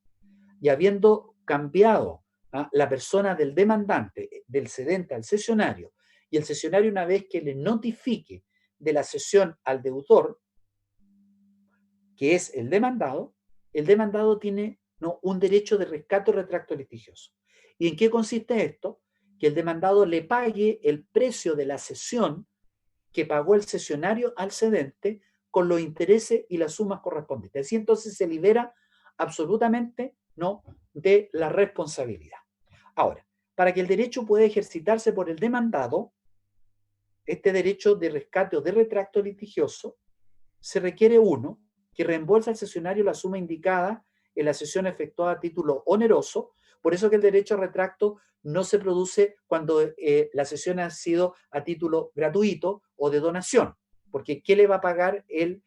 y habiendo cambiado la persona del demandante, del cedente al cesionario, y el cesionario, una vez que le notifique de la cesión al deudor, que es el demandado, el demandado tiene, ¿no?, un derecho de rescate o retracto litigioso. ¿Y en qué consiste esto? Que el demandado le pague el precio de la cesión que pagó el cesionario al cedente con los intereses y las sumas correspondientes. Así entonces se libera absolutamente, ¿no?, de la responsabilidad. Ahora, para que el derecho pueda ejercitarse por el demandado, este derecho de rescate o de retracto litigioso, se requiere uno, que reembolsa al cesionario la suma indicada en la cesión efectuada a título oneroso. Por eso que el derecho a retracto no se produce cuando la cesión ha sido a título gratuito o de donación, porque ¿qué le va a pagar el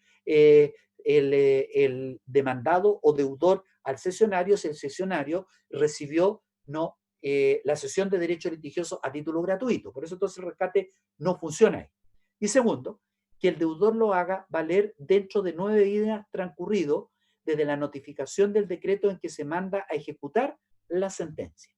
demandado o deudor al cesionario si el cesionario recibió no la cesión de derecho litigioso a título gratuito? Por eso entonces el rescate no funciona ahí. Y segundo, que el deudor lo haga valer dentro de 9 días transcurridos desde la notificación del decreto en que se manda a ejecutar la sentencia.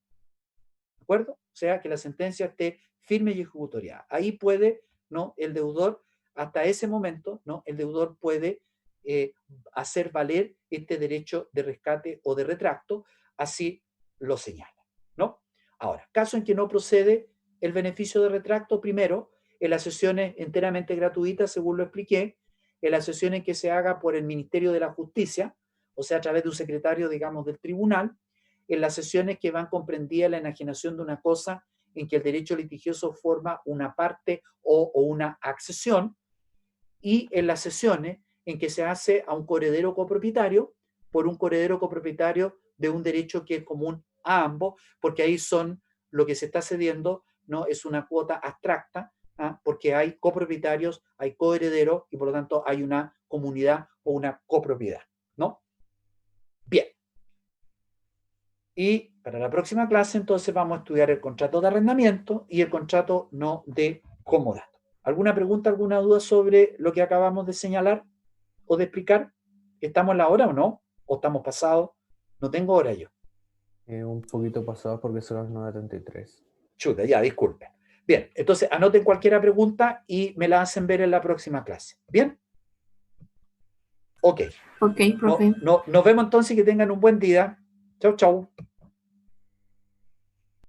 ¿De acuerdo? O sea, que la sentencia esté firme y ejecutoriada. Ahí puede, ¿no?, el deudor, hasta ese momento, ¿no?, el deudor puede hacer valer este derecho de rescate o de retracto, así lo señala, ¿no? Ahora, caso en que no procede el beneficio de retracto, primero, en las sesiones enteramente gratuitas, según lo expliqué, en las sesiones que se haga por el Ministerio de la Justicia, o sea, a través de un secretario, digamos, del tribunal, en las sesiones que van comprendidas la enajenación de una cosa en que el derecho litigioso forma una parte o una accesión, y en las sesiones en que se hace a un coheredero copropietario por un coheredero copropietario de un derecho que es común a ambos, porque ahí son lo que se está cediendo, ¿no?, es una cuota abstracta, porque hay copropietarios, hay coherederos y por lo tanto hay una comunidad o una copropiedad, ¿no? Bien. Y para la próxima clase entonces vamos a estudiar el contrato de arrendamiento y el contrato no de comodato. ¿Alguna pregunta, alguna duda sobre lo que acabamos de señalar o de explicar? ¿Estamos en la hora o no? ¿O estamos pasados? No tengo hora yo. Un poquito pasado porque son las 9:33. Chuta, ya, disculpen. Bien, entonces anoten cualquier pregunta y me la hacen ver en la próxima clase. ¿Bien? Ok. Ok, profe. Nos vemos entonces y que tengan un buen día. Chau, chau.